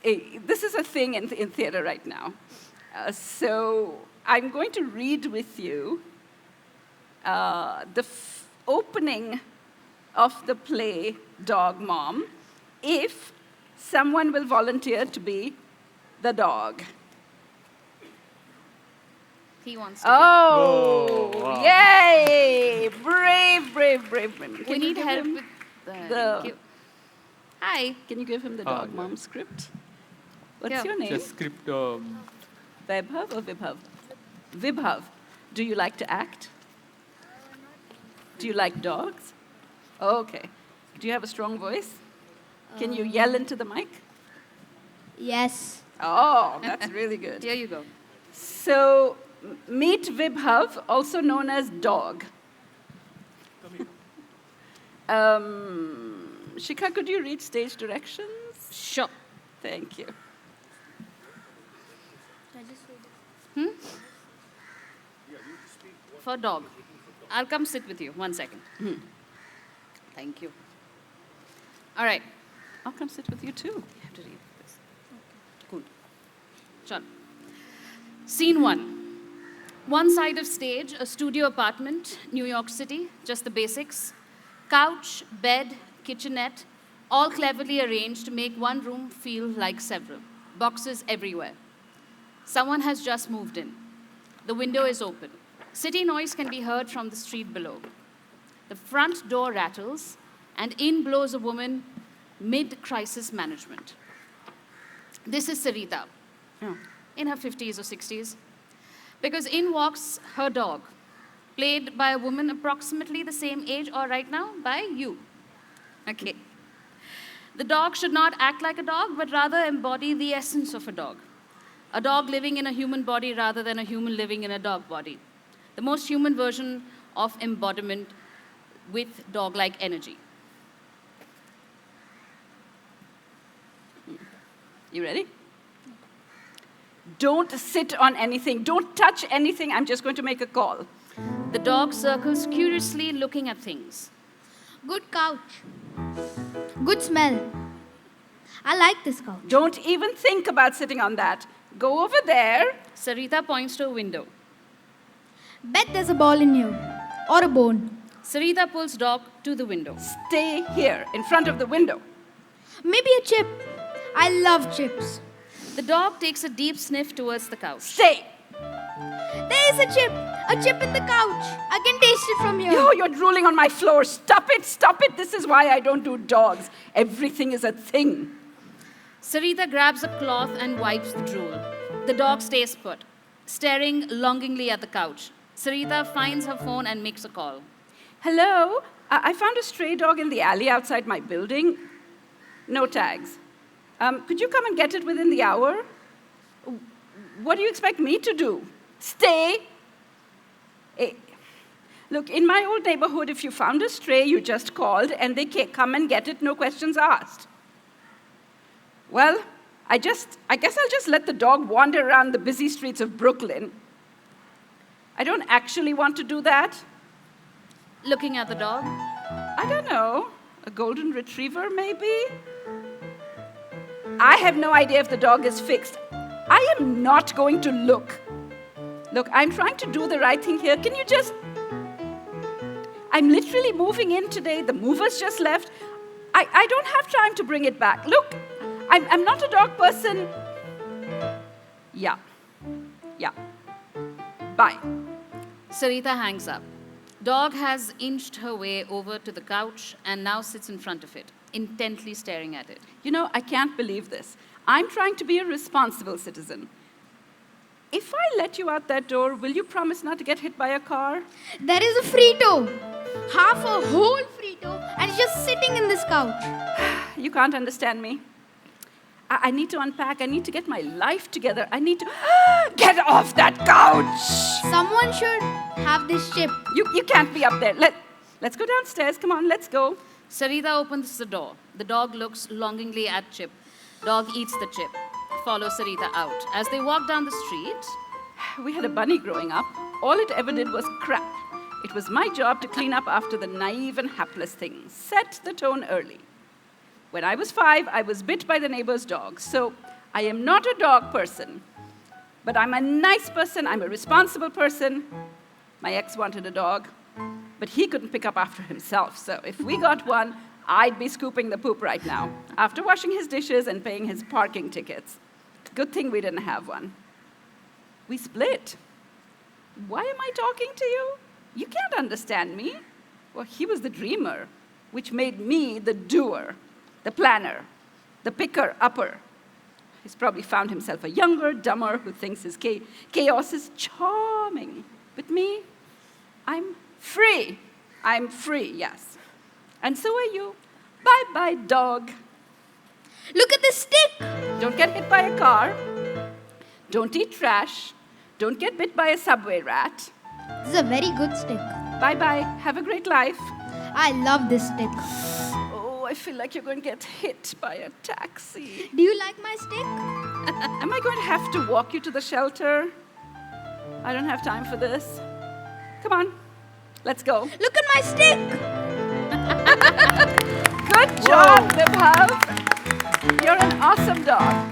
This is a thing in theater right now. So I'm going to read with you the opening of the play Dog Mom, if someone will volunteer to be the dog. He wants to Oh, wow. yay! Brave, brave, brave women. be. We Can you need give help him with the... Hi. Can you give him the Dog Mom script? What's your name? Just script. Vaibhav or Vibhav? Vibhav. Do you like to act? Do you like dogs? Okay. Do you have a strong voice? Can you yell into the mic? Yes. Oh, that's really good. Here you go. So, meet Vibhav, also known as Dog. Shikha, could you read stage directions? Sure. Thank you. For dog. I'll come sit with you. 1 second. Thank you. All right. I'll come sit with you too. You have to read this. Cool. Chal. Scene 1. One side of stage, a studio apartment, New York City, just the basics. Couch, bed, kitchenette, all cleverly arranged to make one room feel like several. Boxes everywhere. Someone has just moved in. The window is open. City noise can be heard from the street below. The front door rattles, and in blows a woman mid-crisis management. This is Sarita, in her 50s or 60s, because in walks her dog, played by a woman approximately the same age or right now by you. Okay. The dog should not act like a dog, but rather embody the essence of a dog. A dog living in a human body rather than a human living in a dog body. The most human version of embodiment with dog-like energy. You ready? Don't sit on anything. Don't touch anything. I'm just going to make a call. The dog circles curiously looking at things. Good couch. Good smell. I like this couch. Don't even think about sitting on that. Go over there. Sarita points to a window. Bet there's a ball in here. Or a bone. Sarita pulls dog to the window. Stay here, in front of the window. Maybe a chip. I love chips. The dog takes a deep sniff towards the couch. Stay. There is a chip. A chip in the couch. I can taste it from here. Yo, you're drooling on my floor. Stop it, stop it. This is why I don't do dogs. Everything is a thing. Sarita grabs a cloth and wipes the drool. The dog stays put, staring longingly at the couch. Sarita finds her phone and makes a call. Hello? I found a stray dog in the alley outside my building. No tags. Could you come and get it within the hour? What do you expect me to do? Stay? Look, in my old neighborhood, if you found a stray, you just called and they come and get it, no questions asked. Well, I guess I'll just let the dog wander around the busy streets of Brooklyn. I don't actually want to do that. Looking at the dog. I don't know. A golden retriever, maybe? I have no idea if the dog is fixed. I am not going to look. Look, I'm trying to do the right thing here. Can you just... I'm literally moving in today. The movers just left. I don't have time to bring it back. Look, I'm not a dog person. Yeah. Yeah. Bye. Sarita hangs up. Dog has inched her way over to the couch and now sits in front of it, intently staring at it. You know, I can't believe this. I'm trying to be a responsible citizen. If I let you out that door, will you promise not to get hit by a car? There is a Frito. Half a whole Frito, and it's just sitting in this couch. You can't understand me. I need to unpack. I need to get my life together. I need to get off that couch. Someone should have this chip. You can't be up there. Let's go downstairs. Come on, let's go. Sarita opens the door. The dog looks longingly at Chip. Dog eats the chip. Follows Sarita out. As they walk down the street, We had a bunny growing up. All it ever did was crap. It was my job to clean up after the naive and hapless things. Set the tone early. When I was 5, I was bit by the neighbor's dog. So I am not a dog person. But I'm a nice person. I'm a responsible person. My ex wanted a dog. But he couldn't pick up after himself. So if we got one, I'd be scooping the poop right now, after washing his dishes and paying his parking tickets. Good thing we didn't have one. We split. Why am I talking to you? You can't understand me. Well, he was the dreamer, which made me the doer, the planner, the picker-upper. He's probably found himself a younger, dumber who thinks his chaos is charming. But me, I'm free. I'm free, yes. And so are you. Bye-bye, dog. Look at this stick. Don't get hit by a car. Don't eat trash. Don't get bit by a subway rat. This is a very good stick. Bye-bye. Have a great life. I love this stick. Oh, I feel like you're going to get hit by a taxi. Do you like my stick? Am I going to have to walk you to the shelter? I don't have time for this. Come on. Let's go. Look at my stick. Good job, Vibhav. You're an awesome dog.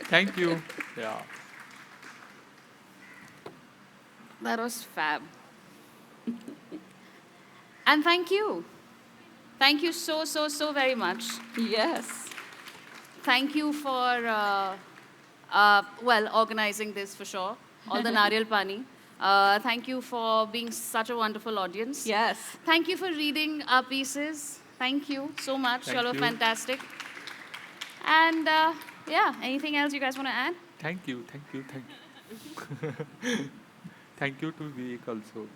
Thank you. Yeah. that was fab. And thank you. Thank you so, so, so very much. Yes. Thank you for, organizing this for sure. All the Nariyal Pani. Thank you for being such a wonderful audience. Yes. Thank you for reading our pieces. Thank you so much. Thank Y'all are you. fantastic. And anything else you guys want to add? Thank you. Thank you. Thank you. Thank you to Vivek also.